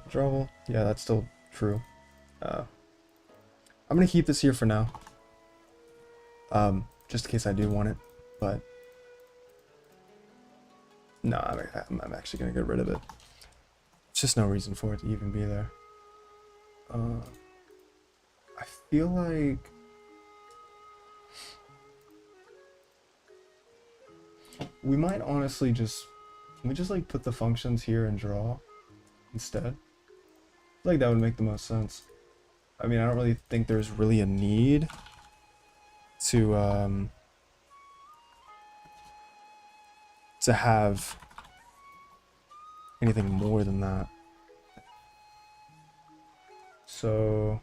Drawable. Yeah, that's still true. I'm gonna keep this here for now. Just in case I do want it, but no, I'm actually gonna get rid of it. It's just no reason for it to even be there. I feel like we might honestly just, can we just like put the functions here and draw instead? I feel like that would make the most sense. I mean, I don't really think there's really a need to have anything more than that. So,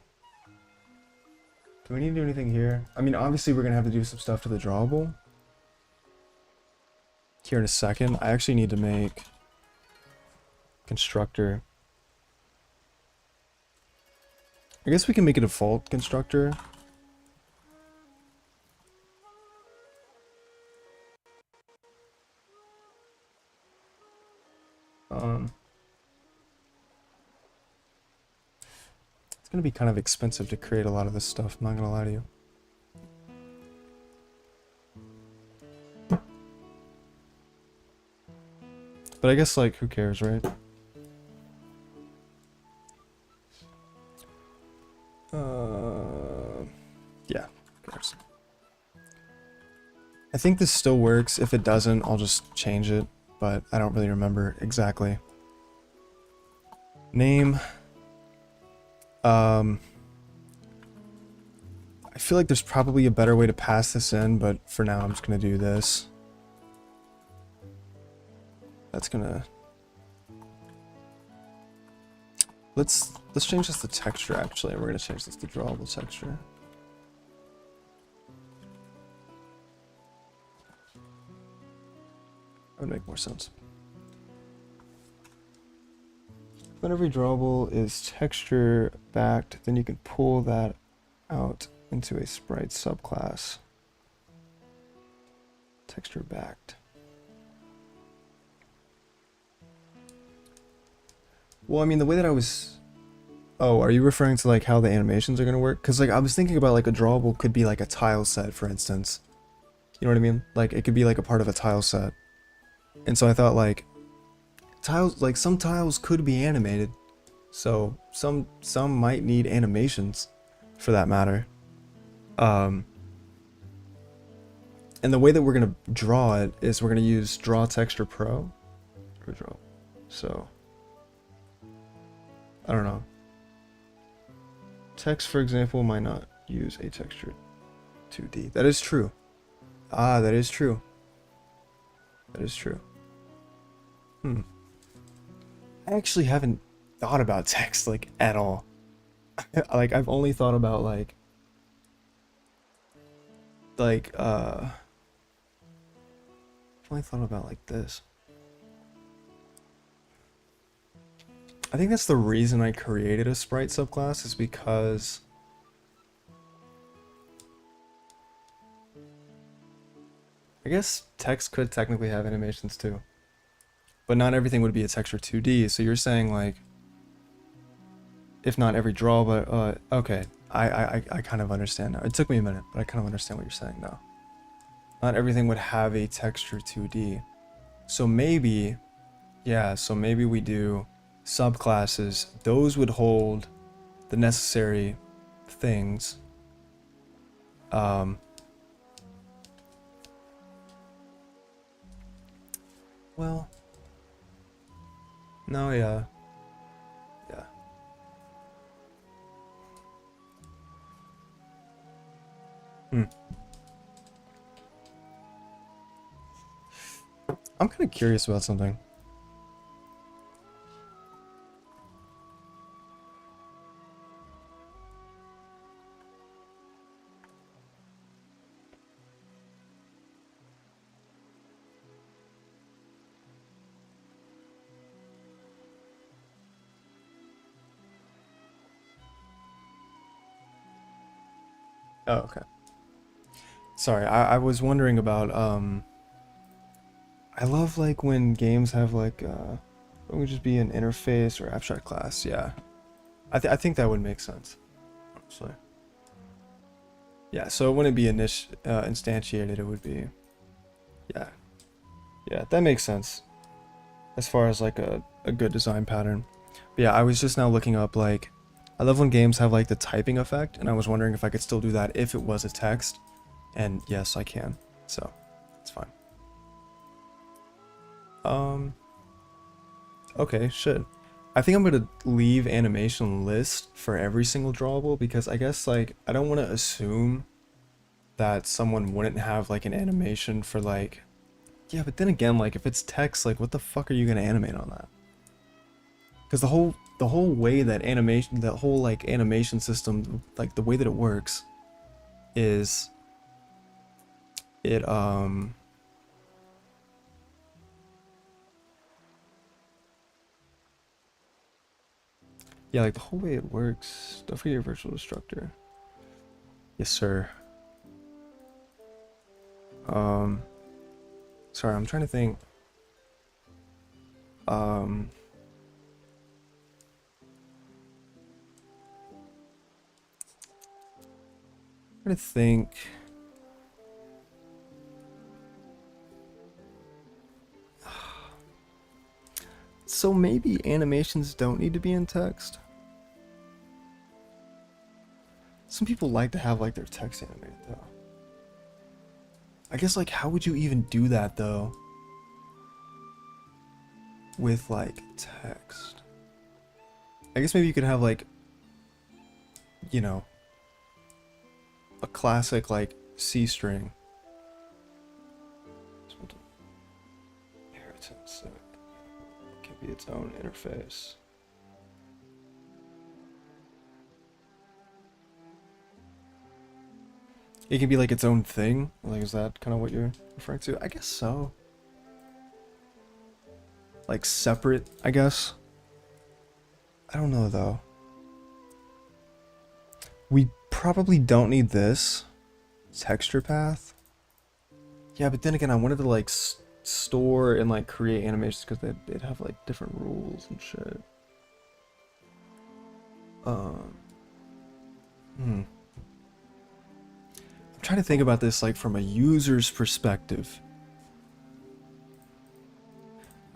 do we need to do anything here? I mean, obviously we're gonna have to do some stuff to the drawable here in a second. I actually need to make constructor. I guess we can make a default constructor. It's gonna be kind of expensive to create a lot of this stuff, I'm not gonna lie to you. But I guess, like, who cares, right? Yeah, who cares? I think this still works. If it doesn't, I'll just change it, but I don't really remember exactly. Name. I feel like there's probably a better way to pass this in, but for now I'm just gonna do this. That's gonna... Let's change this to texture, actually. We're gonna change this to drawable texture. That would make more sense. Whenever drawable is texture backed, then you can pull that out into a sprite subclass. Texture backed. Well, I mean, the way that I was... Oh, are you referring to, like, how the animations are going to work? Because, like, I was thinking about, like, a drawable could be, like, a tile set, for instance. You know what I mean? Like, it could be, like, a part of a tile set. And so I thought, like, tiles, like, some tiles could be animated. So, some might need animations, for that matter. And the way that we're going to draw it is we're going to use Draw Texture Pro. So... I don't know. Text, for example, might not use a texture 2D. That is true. Ah, that is true. That is true. I actually haven't thought about text, like, at all. Like, I've only thought about, I've only thought about, like, this. I think that's the reason I created a sprite subclass, is because I guess text could technically have animations too, but not everything would be a texture 2D. So you're saying, like, if not every draw, but okay, I kind of understand now. It took me a minute, but I kind of understand what you're saying now. Not everything would have a texture 2D. So maybe, yeah, so maybe we do subclasses. Those would hold the necessary things. Well, no, yeah. Yeah. I'm kind of curious about something. Oh, okay. Sorry, I was wondering about, I love, like, when games have, like, it would just be an interface or abstract class, yeah. I think that would make sense, honestly. Yeah, so it wouldn't be instantiated, it would be, yeah. Yeah, that makes sense. As far as, like, a good design pattern. But yeah, I was just now looking up, like, I love when games have, like, the typing effect, and I was wondering if I could still do that if it was a text. And yes, I can. So, it's fine. Okay, shit. I think I'm gonna leave animation list for every single drawable, because I guess, like, I don't want to assume that someone wouldn't have, like, an animation for, like... Yeah, but then again, like, if it's text, like, what the fuck are you gonna animate on that? Because the whole way that animation, the whole, like, animation system, like, the way that it works is it, yeah, like, the whole way it works. Don't forget your virtual destructor. Yes, sir. Sorry, I'm trying to think. trying to think. So maybe animations don't need to be in text. Some people like to have like their text animated though. I guess like how would you even do that though? With like text. I guess maybe you could have like, you know, a classic like C string. Inheritance, so it can be its own interface. It can be like its own thing. Like, is that kind of what you're referring to? I guess so. Like separate, I guess. I don't know though. We probably don't need this texture path. Yeah, but then again, I wanted to like store and like create animations because they'd have like different rules and shit. I'm trying to think about this like from a user's perspective.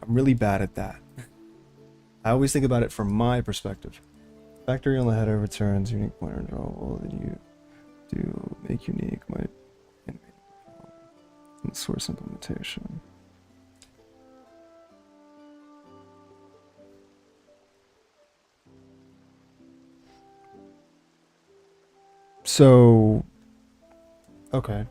I'm really bad at that. I always think about it from my perspective. Factory on the header returns unique pointer and drawable that you do make unique might in source implementation. So, okay.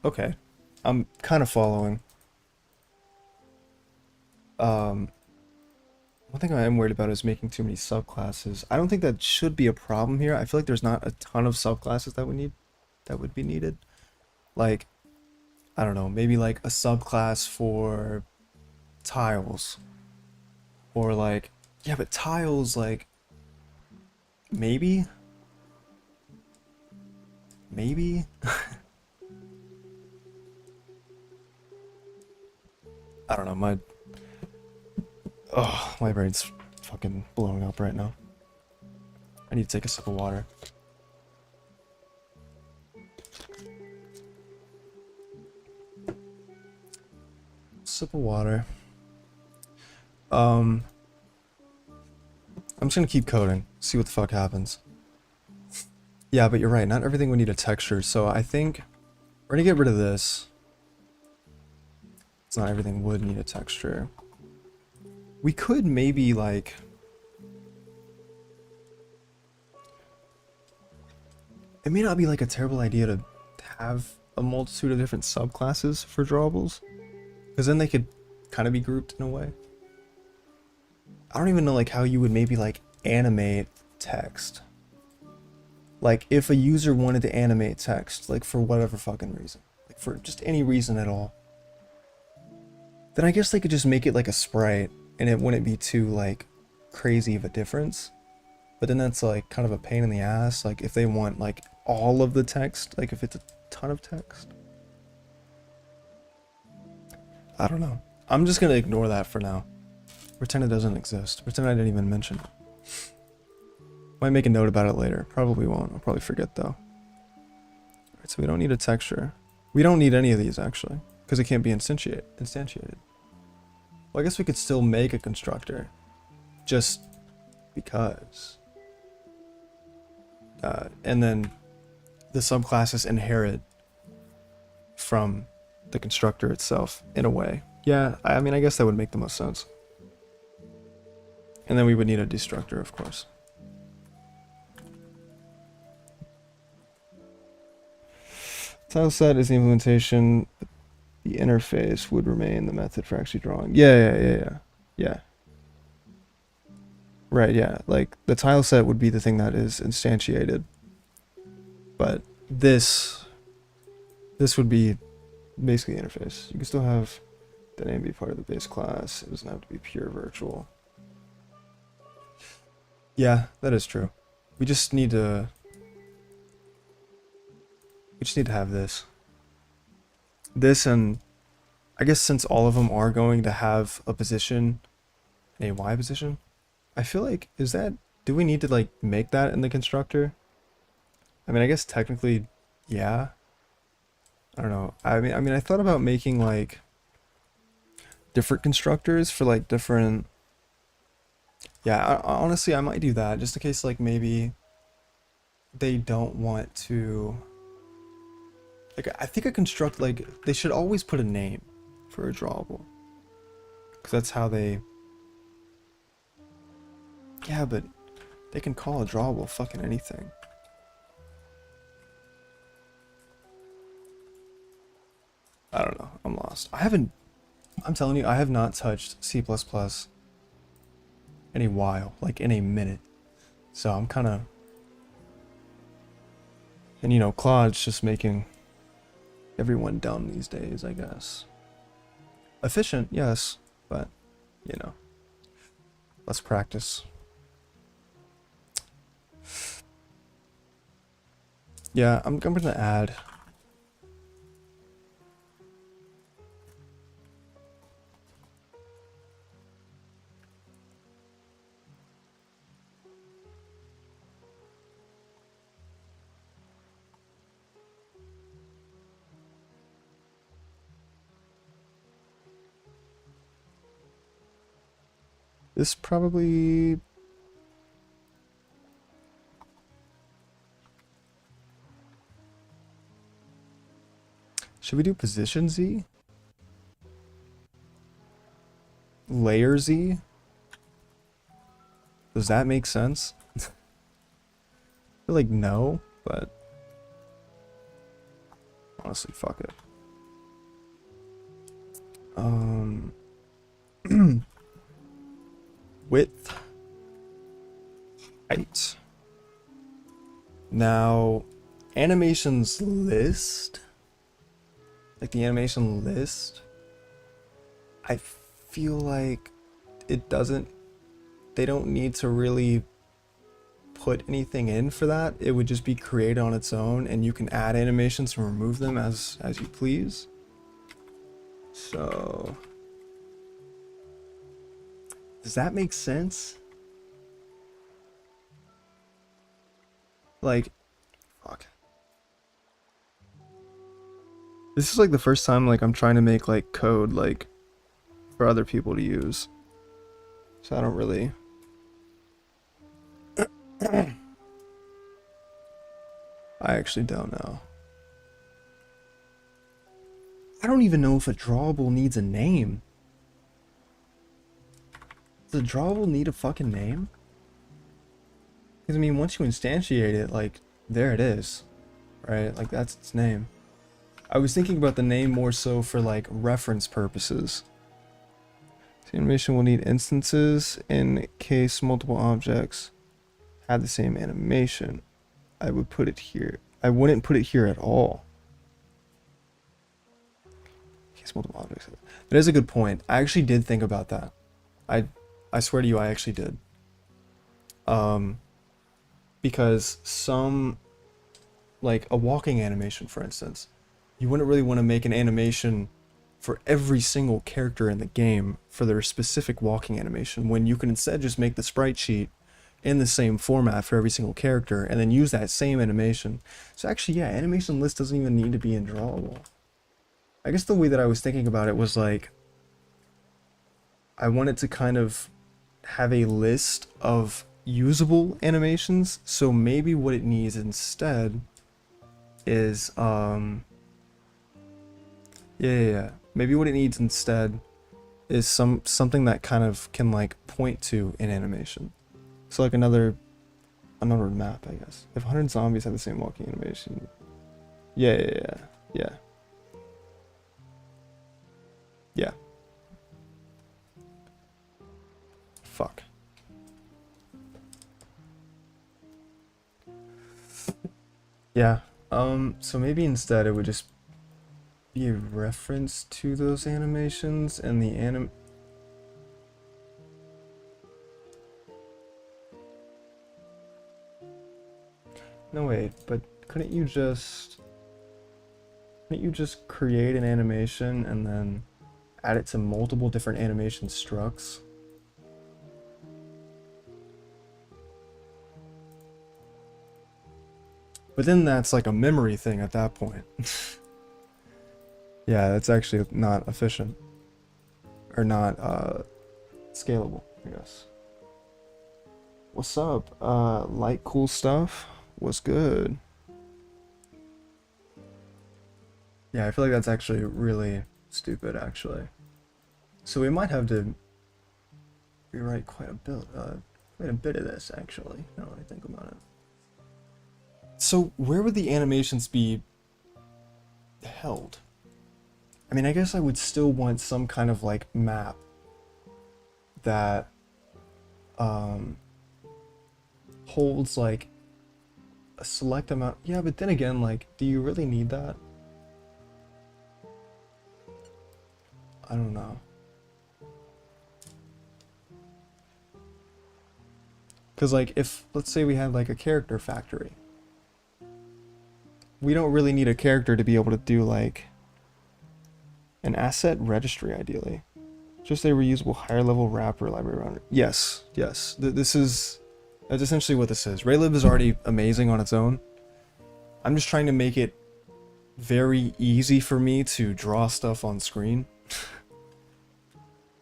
Okay. I'm kind of following. One thing I am worried about is making too many subclasses. I don't think that should be a problem here. I feel like there's not a ton of subclasses that would be needed. Like, I don't know, maybe like a subclass for tiles. Or like, yeah, but tiles, like, maybe? Maybe? I don't know, my brain's fucking blowing up right now. I need to take a sip of water. Sip of water. I'm just gonna keep coding, see what the fuck happens. Yeah, but you're right, not everything would need a texture, so I think we're gonna get rid of this. It's not everything would need a texture. We could maybe like it may not be like a terrible idea to have a multitude of different subclasses for drawables, because then they could kind of be grouped in a way. I don't even know like how you would maybe like animate text. Like if a user wanted to animate text, like for whatever fucking reason, like for just any reason at all, then I guess they could just make it like a sprite and it wouldn't be too like crazy of a difference. But then that's like kind of a pain in the ass, like if they want like all of the text, like if it's a ton of text. I don't know. I'm just gonna ignore that for now. Pretend it doesn't exist. Pretend I didn't even mention it. Might make a note about it later. Probably won't. I'll probably forget though. Alright, so we don't need a texture. We don't need any of these actually, because it can't be instantiated. Well, I guess we could still make a constructor, just because. And then the subclasses inherit from the constructor itself in a way. Yeah, I mean, I guess that would make the most sense. And then we would need a destructor, of course. Tile set is the implementation. The interface would remain the method for actually drawing. Yeah. Right, yeah. Like, the tile set would be the thing that is instantiated. But this would be basically the interface. You can still have the name be part of the base class. It doesn't have to be pure virtual. Yeah, that is true. We just need to have this. This and I guess since all of them are going to have a position, a Y position, I feel like, do we need to like make that in the constructor? I mean, I guess technically, yeah. I don't know. I mean, I thought about making like different constructors for like different. Yeah, honestly, I might do that just in case like maybe they don't want to. Like, I think a construct like they should always put a name for a drawable, because that's how they. Yeah, but they can call a drawable fucking anything. I don't know. I'm lost. I'm telling you, I have not touched C++ in a while, like in a minute. So I'm kind of. And you know, Claude's just making everyone dumb these days, I guess. Efficient, yes, but, you know, less practice. Yeah, I'm gonna add. This probably. Should we do position Z? Layer Z? Does that make sense? I feel like no, but honestly, fuck it. Width. Height. Now, animations list. Like the animation list. I feel like it doesn't. They don't need to really put anything in for that. It would just be created on its own, and you can add animations and remove them as you please. So, does that make sense? Like, fuck. This is like the first time like I'm trying to make like code like for other people to use. So I don't really. I actually don't know. I don't even know if a drawable needs a name. Does a drawable need a fucking name? Because I mean, once you instantiate it, like, there it is. Right? Like, that's its name. I was thinking about the name more so for like reference purposes. The animation will need instances in case multiple objects had the same animation. I would put it here. I wouldn't put it here at all. In case multiple objects. That is a good point. I actually did think about that. I swear to you, I actually did. Because some, like a walking animation, for instance, you wouldn't really want to make an animation for every single character in the game for their specific walking animation, when you can instead just make the sprite sheet in the same format for every single character and then use that same animation. So actually, yeah, animation list doesn't even need to be in drawable. I guess the way that I was thinking about it was like, I wanted to kind of have a list of usable animations, so maybe what it needs instead is maybe what it needs instead is something that kind of can like point to an animation. So like another map, I guess. If 100 zombies have the same walking animation. Yeah. Fuck. Yeah. So maybe instead it would just be a reference to those animations and the No, wait, but couldn't you just create an animation and then add it to multiple different animation structs. But then that's like a memory thing at that point. Yeah, that's actually not efficient. Or not scalable, I guess. What's up? Like cool stuff? What's good? Yeah, I feel like that's actually really stupid, actually. So we might have to rewrite quite a bit of this, actually, now that I think about it. So where would the animations be held? I mean, I guess I would still want some kind of like map that holds like a select amount. Yeah, but then again, like, do you really need that? I don't know. Because like, if, let's say we had like a character factory. We don't really need a character to be able to do like an asset registry, ideally. Just a reusable higher level wrapper library around it. Yes, yes. That's essentially what this is. Raylib is already amazing on its own. I'm just trying to make it very easy for me to draw stuff on screen.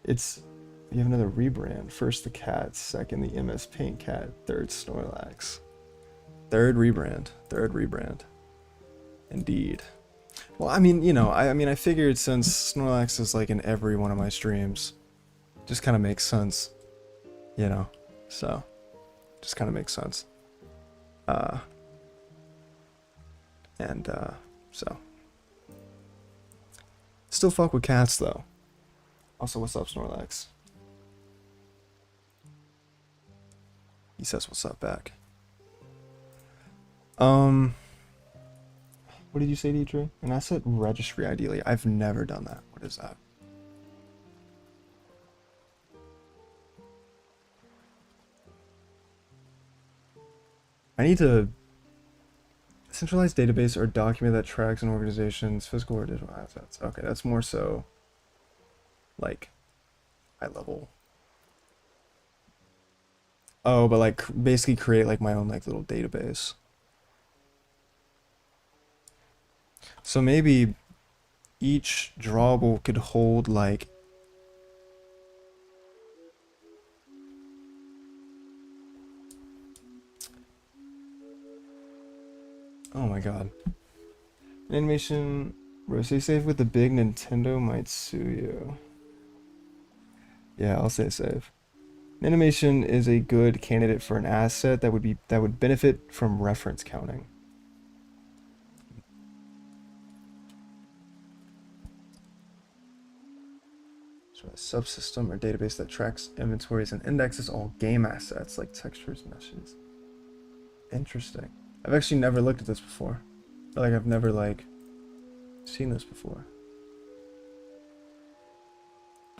You have another rebrand. First the cat, second the MS Paint cat, third Snorlax. Third rebrand. Indeed. Well, I mean, you know, I figured since Snorlax is like in every one of my streams, just kind of makes sense, you know, so, just kind of makes sense. So. Still fuck with cats, though. Also, what's up, Snorlax? He says what's up back. What did you say, Dietrich? An asset registry, ideally. I've never done that. What is that? I need to centralized database or document that tracks an organization's physical or digital assets. Okay, that's more so like high level. Oh, but like basically create like my own like little database. So maybe each drawable could hold like oh my god. An animation stay safe with the big Nintendo might sue you. Yeah, I'll stay safe. An animation is a good candidate for an asset that would benefit from reference counting. So a subsystem or database that tracks inventories and indexes all game assets like textures, meshes. Interesting. I've actually never looked at this before. Like I've never like seen this before.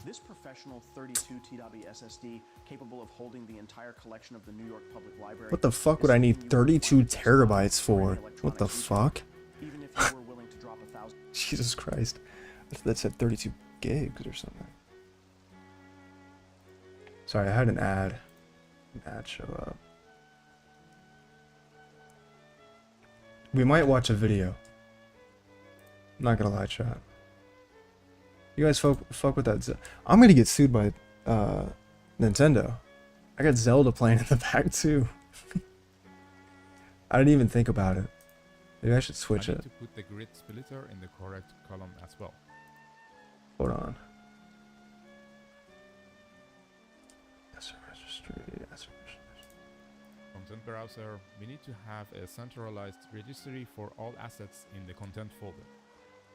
This professional 32 TW SSD, capable of holding the entire collection of the New York Public Library. What the fuck would I need 32 terabytes for? What the fuck? Even if you were willing to drop 1,000. Jesus Christ. That said 32 gigs or something. Sorry, I had an ad show up. We might watch a video. I'm not gonna lie, chat. You guys fuck with that. I'm gonna get sued by Nintendo. I got Zelda playing in the back too. I didn't even think about it. Maybe I should switch it. To put the grid splitter in the correct column as well. Hold on. Asset registry. Content browser, we need to have a centralized registry for all assets in the content folder.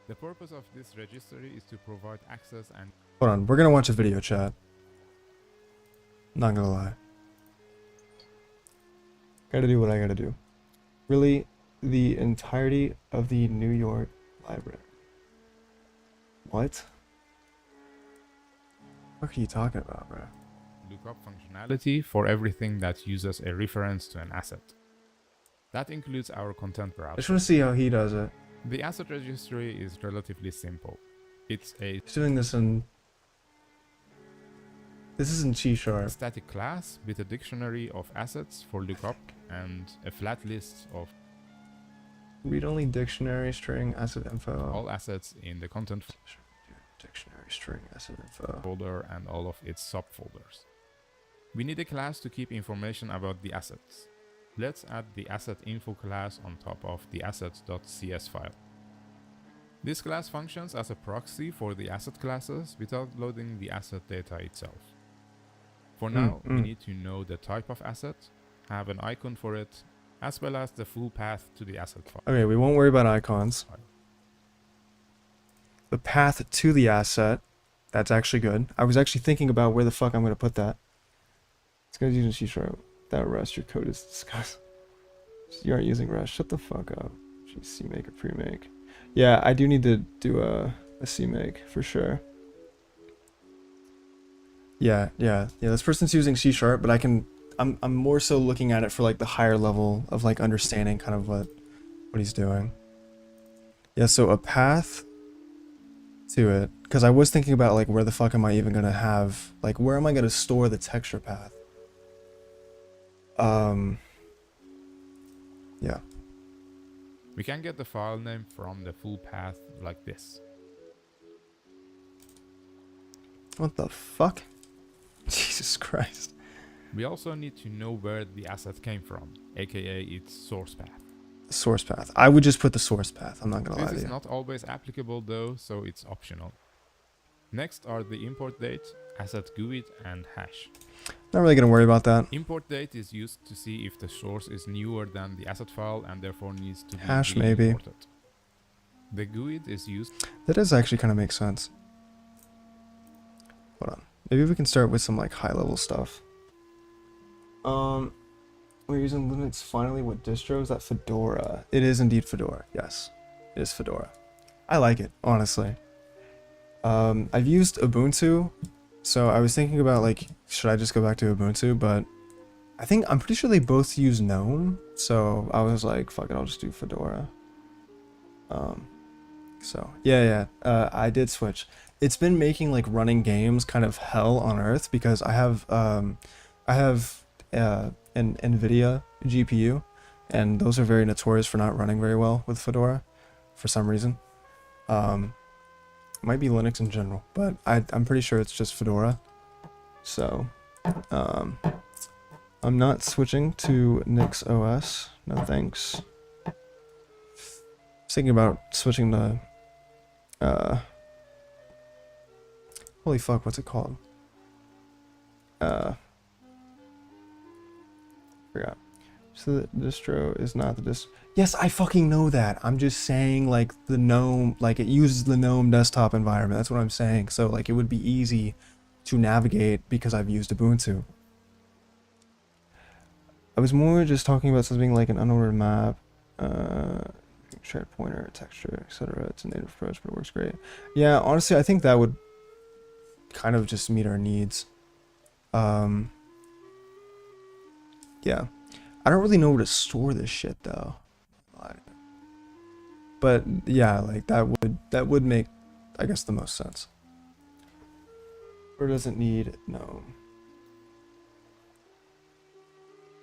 The purpose of this registry is to provide access and... Hold on, we're gonna watch a video, chat. Not gonna lie. Gotta do what I gotta do. Really, the entirety of the New York Library. What? What are you talking about, bro? Lookup functionality for everything that uses a reference to an asset. That includes our content browser. I just want to see how he does it. The asset registry is relatively simple. It's a... He's doing this in This isn't C A sharp. static class with a dictionary of assets for lookup and a flat list of Read-only dictionary string asset info. all assets in the content Dictionary string asset info. folder and all of its subfolders. We need a class to keep information about the assets. Let's add the asset info class on top of the assets.cs file. This class functions as a proxy for the asset classes without loading the asset data itself. For now, we need to know the type of asset, have an icon for it, as well as the full path to the asset file. Okay, we won't worry about icons. The path to the asset, that's actually good. I was actually thinking about where the fuck I'm going to put that. It's going to use C sharp. Without Rust, your code is disgusting. You aren't using Rust. Shut the fuck up. Jeez, CMake or pre-make. Yeah, I do need to do a CMake for sure. Yeah. This person's using C sharp, but I'm more so looking at it for like the higher level of like understanding kind of what he's doing. Yeah, so a path to it, because I was thinking about like where the fuck am I even gonna have, like where am I gonna store the texture path? Yeah. We can get the file name from the full path like this. What the fuck? Jesus Christ. We also need to know where the asset came from, aka its source path. Source path. I would just put the source path. I'm not gonna lie This to is you. not always applicable though, so it's optional. Next are the import date, asset GUID, and hash. Not really gonna worry about that. Import date is used to see if the source is newer than the asset file and therefore needs to be Hash, maybe. re-imported. The GUID is used. That does actually kind of make sense. Hold on. Maybe we can start with some like high level stuff. We're using Linux finally. What distro is that? Fedora. It is indeed Fedora. Yes, it is Fedora. I like it, honestly. I've used Ubuntu, so I was thinking about like, should I just go back to Ubuntu? But I'm pretty sure they both use GNOME, so I was like, fuck it, I'll just do Fedora. So yeah, I did switch. It's been making like running games kind of hell on earth because I have an NVIDIA GPU, and those are very notorious for not running very well with Fedora for some reason. It might be Linux in general, but I'm pretty sure it's just Fedora. So I'm not switching to Nix OS. No thanks. I was thinking about switching to holy fuck, what's it called? Forgot. So the distro is not the distro. Yes, I fucking know that. I'm just saying like the GNOME, like it uses the GNOME desktop environment. That's what I'm saying. So like it would be easy to navigate because I've used Ubuntu. I was more just talking about something like an unordered map, shared pointer, texture, etc. It's a native approach, but it works great. Yeah, honestly, I think that would kind of just meet our needs. Yeah. I don't really know where to store this shit though. But yeah, like that would make, I guess, the most sense. Or does it need GNOME?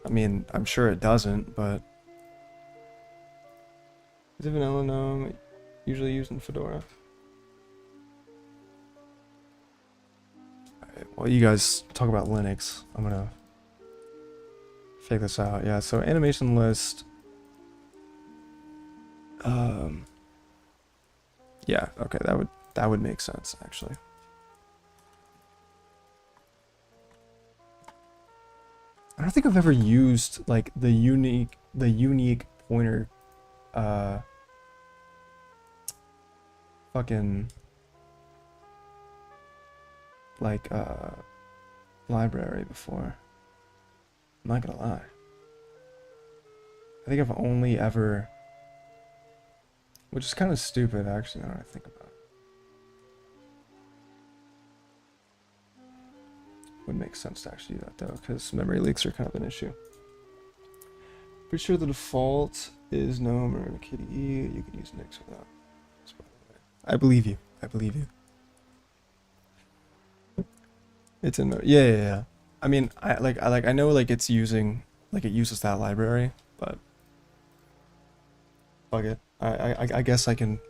I mean, I'm sure it doesn't, but is it vanilla GNOME usually used in Fedora? Alright, while you guys talk about Linux, I'm gonna figure this out. Yeah, so animation list. Yeah, okay, that would make sense actually. I don't think I've ever used like the unique pointer fucking like library before. I'm not gonna lie. I think I've only ever, which is kind of stupid actually now that I think about it. Would make sense to actually do that though, because memory leaks are kind of an issue. Pretty sure the default is GNOME or KDE. You can use Nix without. I believe you. I believe you. It's in yeah, yeah, yeah. I mean, I know like it's using like it uses that library, but fuck it. I guess I can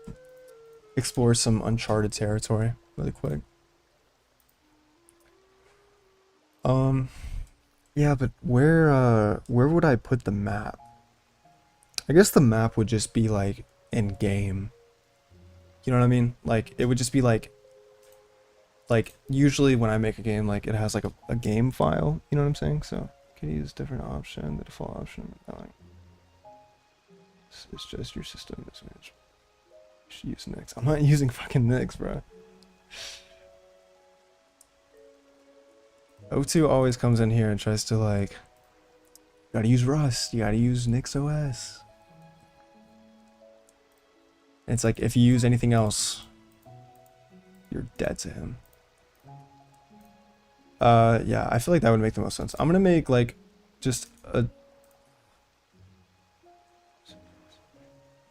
explore some uncharted territory really quick. Um, yeah, but where would I put the map? I guess the map would just be like in game. You know what I mean? Like it would just be like usually when I make a game, like it has like a game file. You know what I'm saying? So can use different option, the default option. Like, it's just your system mismatch. You should use Nix. I'm not using fucking Nix, bro. O2 always comes in here and tries to like, you gotta use Rust, you gotta use Nix OS. And it's like, if you use anything else, you're dead to him. Yeah, I feel like that would make the most sense. I'm gonna make like, just a...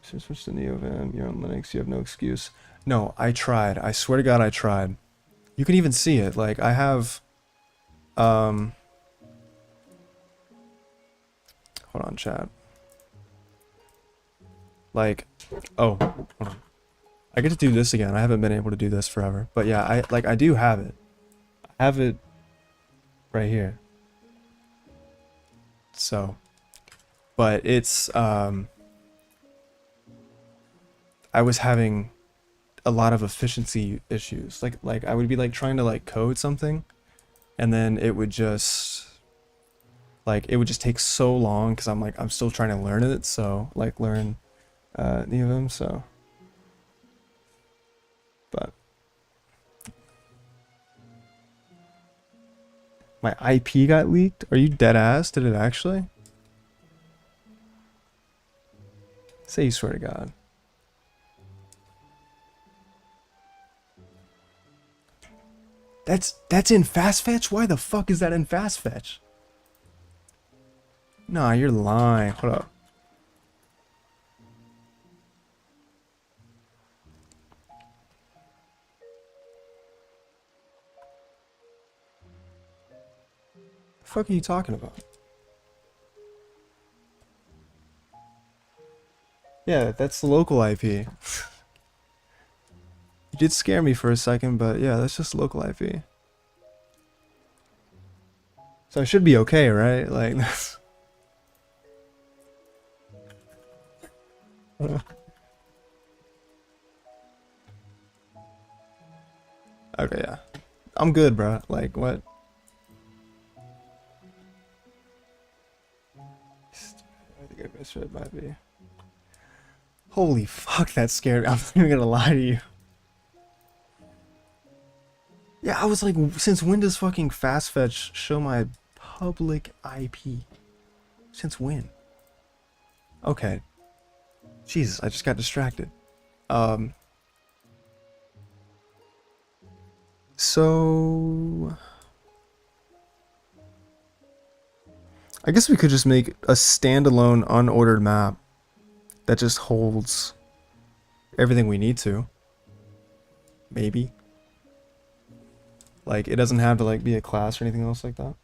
Switch to NeoVim, you're on Linux, you have no excuse. No, I tried. I swear to God I tried. You can even see it, like, I have... Hold on, chat. Like, oh, hold on. I get to do this again. I haven't been able to do this forever. But yeah, I do have it. I have it right here. So, but it's, I was having a lot of efficiency issues. Like I would be like trying to like code something, and then it would just take so long because I'm still trying to learn it. So like learn NeoVim. So, but my IP got leaked. Are you dead ass? Did it actually? Say you swear to God. That's in fast fetch? Why the fuck is that in fast fetch? Nah, you're lying. Hold up. The fuck are you talking about? Yeah, that's the local IP. You did scare me for a second, but yeah, that's just local IP. So I should be okay, right? Like, that's... Okay, yeah. I'm good, bro. Like, what? I think I misread my V. Holy fuck, that scared me. I'm not even gonna lie to you. Yeah, I was like, since when does fucking fast fetch show my public IP? Since when? Okay. Jesus, I just got distracted. So I guess we could just make a standalone unordered map that just holds everything we need to. Maybe. Like, it doesn't have to like be a class or anything else like that.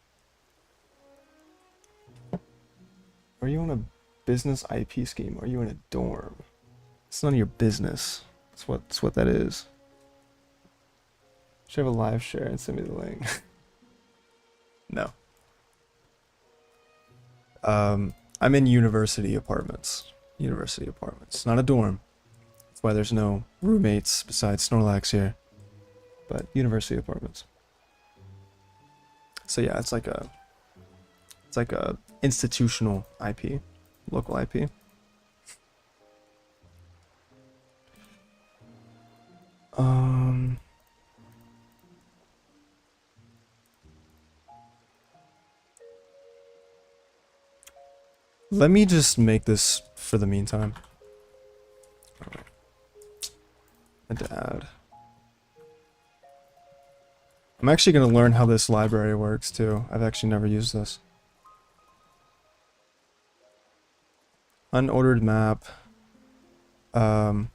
Are you on a business IP scheme? Are you in a dorm? It's none of your business. That's what that is. Should have a live share and send me the link. No. I'm in university apartments. University apartments. Not a dorm. That's why there's no roommates besides Snorlax here. But university apartments. So yeah, it's like a institutional IP, local IP. Let me just make this for the meantime. My dad. I'm actually going to learn how this library works too. I've actually never used this. Unordered map. You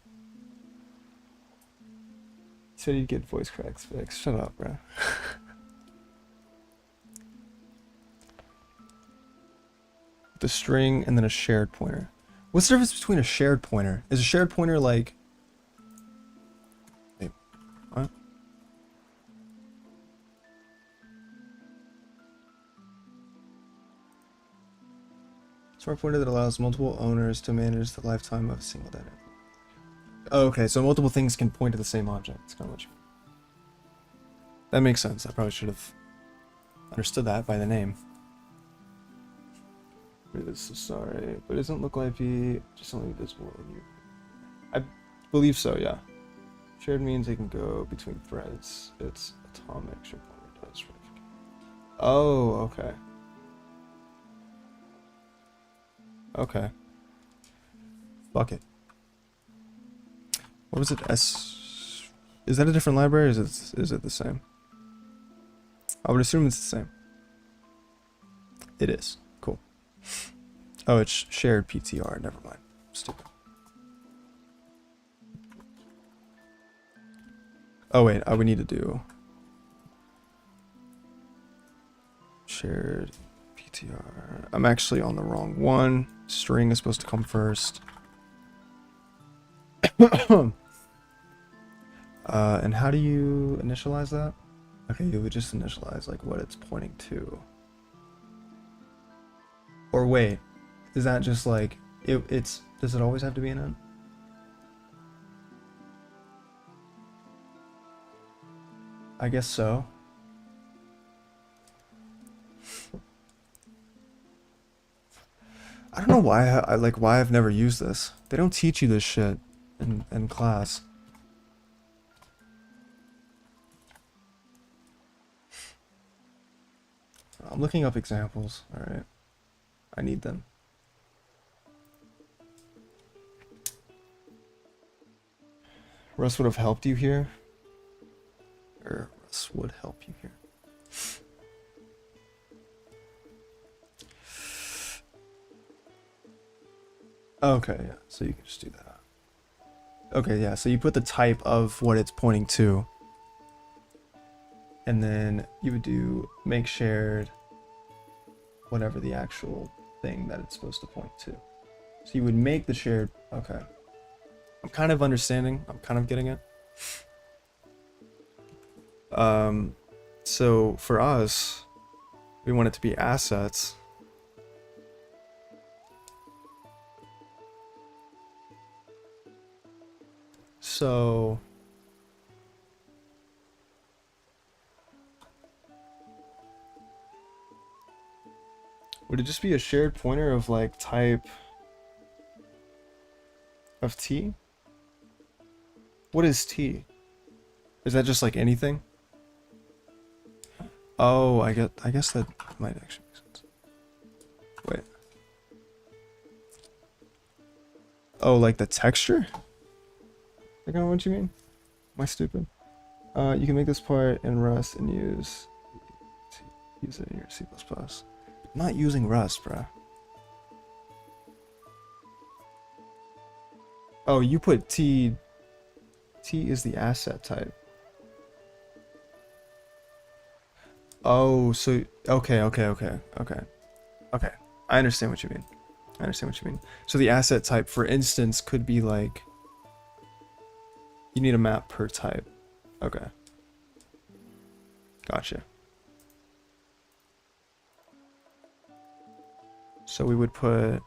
said you'd get voice cracks fixed. Shut up, bro. with a string and then a shared pointer. What's the difference between a shared pointer? Is a shared pointer like... Wait, what? Smart pointer that allows multiple owners to manage the lifetime of a single data. Oh, okay, so multiple things can point to the same object. That's kind of what you mean. That makes sense. I probably should have understood that by the name. This is sorry, but it doesn't look like IP, just only visible in you. I believe so, yeah. Shared means it can go between threads. It's atomic. Shared pointer does. Oh, okay. Okay. Fuck it. What was it? S. Is that a different library? Or is it the same? I would assume it's the same. It is. Cool. Oh, it's shared PTR. Never mind. Stupid. Oh wait, we need to do shared PTR. I'm actually on the wrong one. String is supposed to come first. And how do you initialize that? Okay, you would just initialize like what it's pointing to. Or wait, is that just like it's does it always have to be an int? I guess so. I don't know why why I've never used this. They don't teach you this shit in class. I'm looking up examples. All right, I need them. Russ would have helped you here. Or Russ would help you here. Okay, yeah, so you can just do that. Okay, yeah, so you put the type of what it's pointing to. And then you would do make shared whatever the actual thing that it's supposed to point to. So you would make the shared, okay. I'm kind of understanding, I'm kind of getting it. So for us, we want it to be assets. So would it just be a shared pointer of like type of T? What is T? Is that just like anything? Oh, I guess that might actually make sense. Wait. Oh, like the texture? I don't know what you mean. Am I stupid? You can make this part in Rust and use it in your C++. I'm not using Rust, bruh. Oh, you put T. T is the asset type. Oh, so okay. I understand what you mean. So the asset type, for instance, could be like you need a map per type. Okay. Gotcha. So we would put.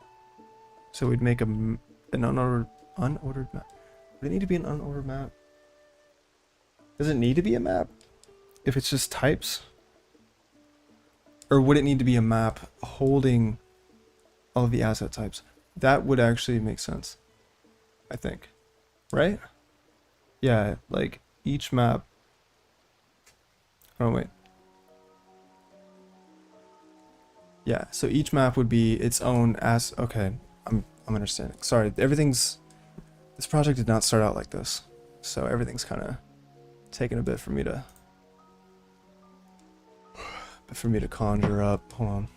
So we'd make an unordered map. Would it need to be an unordered map? Does it need to be a map if it's just types? Or would it need to be a map holding all of the asset types? That would actually make sense, I think. Right? Yeah, like each map. Oh, wait. Yeah, so each map would be its own as. Okay, I'm understanding. Sorry, this project did not start out like this. So everything's kind of taking a bit for me to conjure up. Hold on.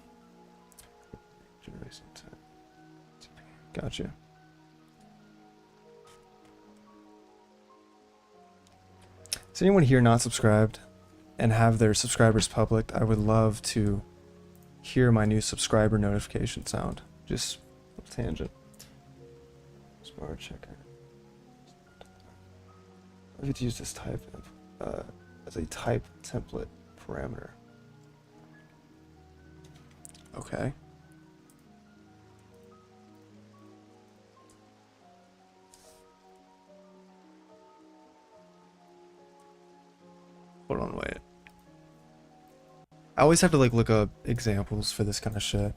Gotcha. Is anyone here not subscribed and have their subscribers public? I would love to hear my new subscriber notification sound. Just a tangent. Smart checker. I could use this type as a type template parameter. Okay. Hold on, wait. I always have to like look up examples for this kind of shit.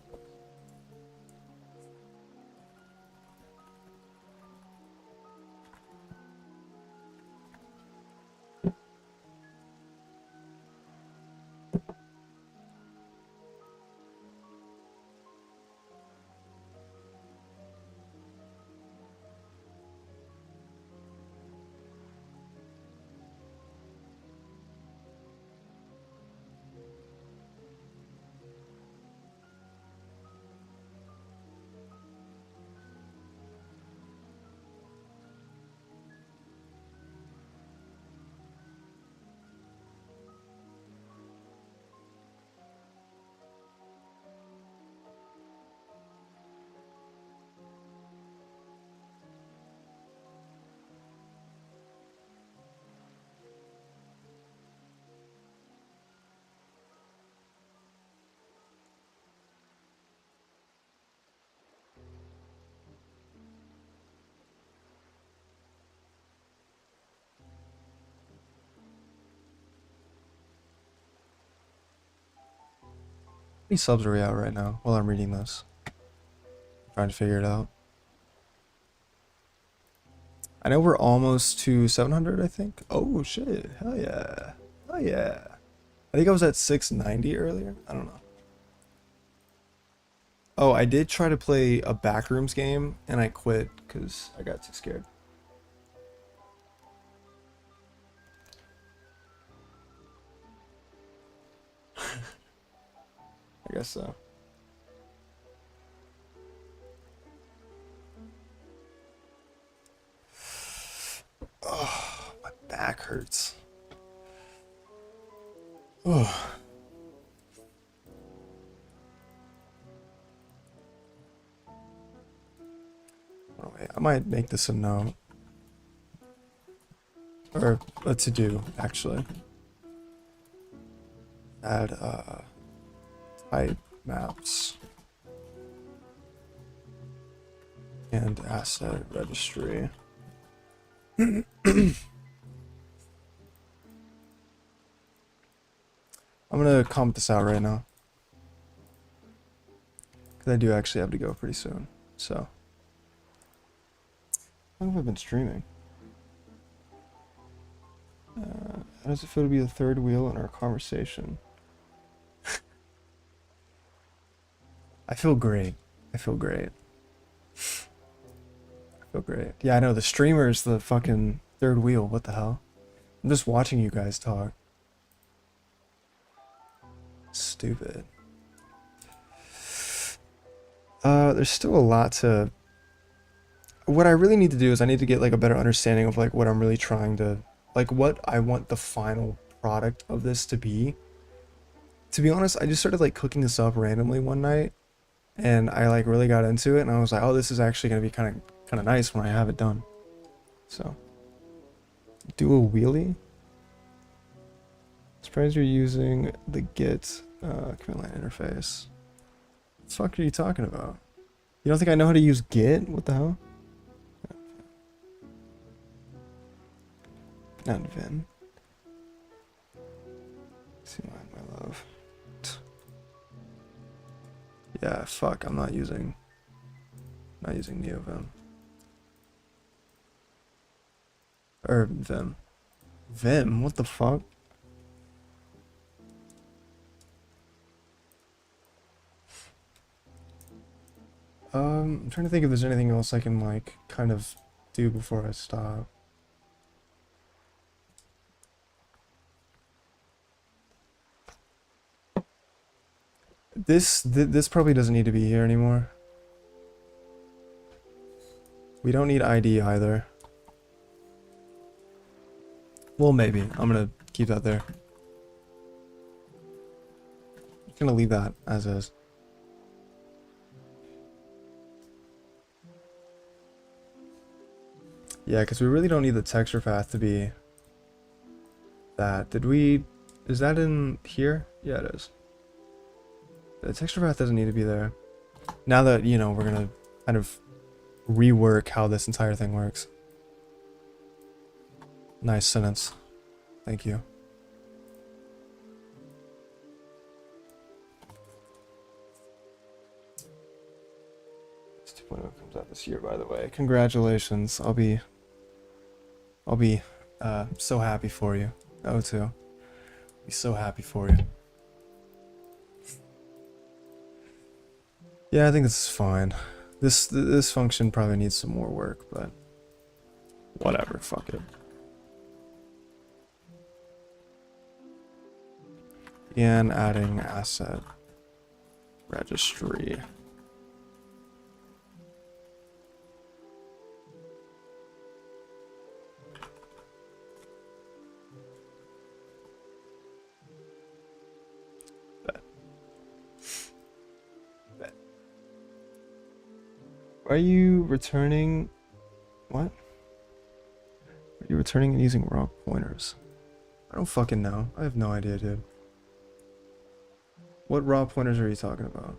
How many subs are we at right now while I'm reading this? Trying to figure it out. I know we're almost to 700, I think. Oh shit, hell yeah. Hell yeah. I think I was at 690 earlier. I don't know. Oh, I did try to play a Backrooms game and I quit because I got too scared. I guess so. Oh, my back hurts. Oh. Oh, wait, I might make this a note. Or a to-do, actually. Add, type maps. And asset registry. I'm gonna comment this out right now. Because I do actually have to go pretty soon. So. How long have I been streaming? How does it feel to be the third wheel in our conversation? I feel great. I feel great. I feel great. Yeah, I know, the streamer's the fucking third wheel. What the hell? I'm just watching you guys talk. Stupid. There's still a lot to... What I really need to do is I need to get like a better understanding of like what I'm really trying to... Like what I want the final product of this to be. To be honest, I just started like cooking this up randomly one night. And I like really got into it and I was like, oh, this is actually going to be kind of nice when I have it done. So. Do a wheelie? Surprised you're using the Git command line interface. What the fuck are you talking about? You don't think I know how to use Git? What the hell? Not Vim. See my love. Yeah, fuck, I'm not using NeoVim. Or Vim. Vim? What the fuck? I'm trying to think if there's anything else I can like kind of do before I stop. This probably doesn't need to be here anymore. We don't need ID either. Well, maybe. I'm gonna keep that there. gonna leave that as is. Yeah, because we really don't need the texture path to be that. Is that in here? Yeah, it is. The texture path doesn't need to be there. Now that, you know, we're gonna kind of rework how this entire thing works. Nice sentence. Thank you. This 2.0 comes out this year, by the way. Congratulations. I'll be so happy for you. Oh, too. Be so happy for you. Yeah, I think this is fine. This function probably needs some more work, but whatever. Fuck it. And adding asset registry. Are you returning? What? Are you returning and using raw pointers? I don't fucking know. I have no idea, dude. What raw pointers are you talking about?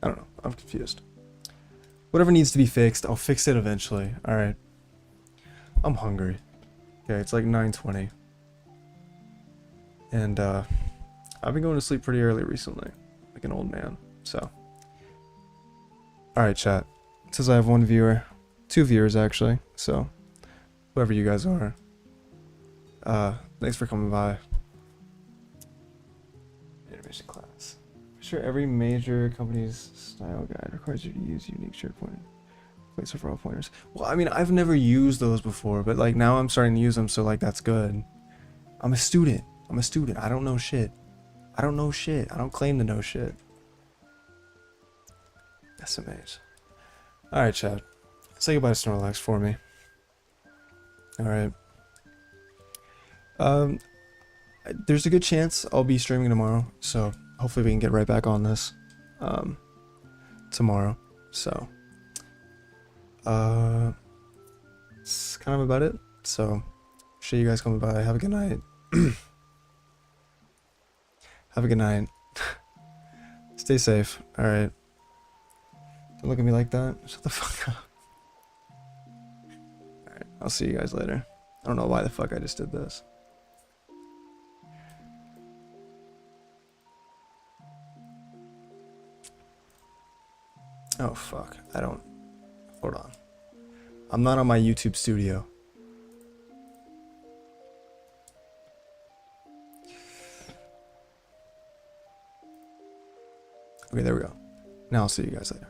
I don't know. I'm confused. Whatever needs to be fixed, I'll fix it eventually. Alright. I'm hungry. Okay, it's like 9:20. And, I've been going to sleep pretty early recently. Like an old man. So. Alright, chat. It says I have 1 viewer. 2 viewers, actually. So, whoever you guys are. Thanks for coming by. Animation class. I'm sure every major company's style guide requires you to use unique shared pointer. Place of raw pointers. Well, I mean, I've never used those before, but like now I'm starting to use them, so like that's good. I'm a student. I don't know shit. I don't claim to know shit. SMH. Alright, chat. Say goodbye to Snorlax for me. Alright. There's a good chance I'll be streaming tomorrow, so hopefully we can get right back on this tomorrow. So it's kind of about it. So appreciate you guys coming by. Have a good night. Have a good night. Stay safe. Alright. Don't look at me like that. Shut the fuck up. Alright, I'll see you guys later. I don't know why the fuck I just did this. Oh fuck. Hold on. I'm not on my YouTube studio. Okay, there we go. Now I'll see you guys later.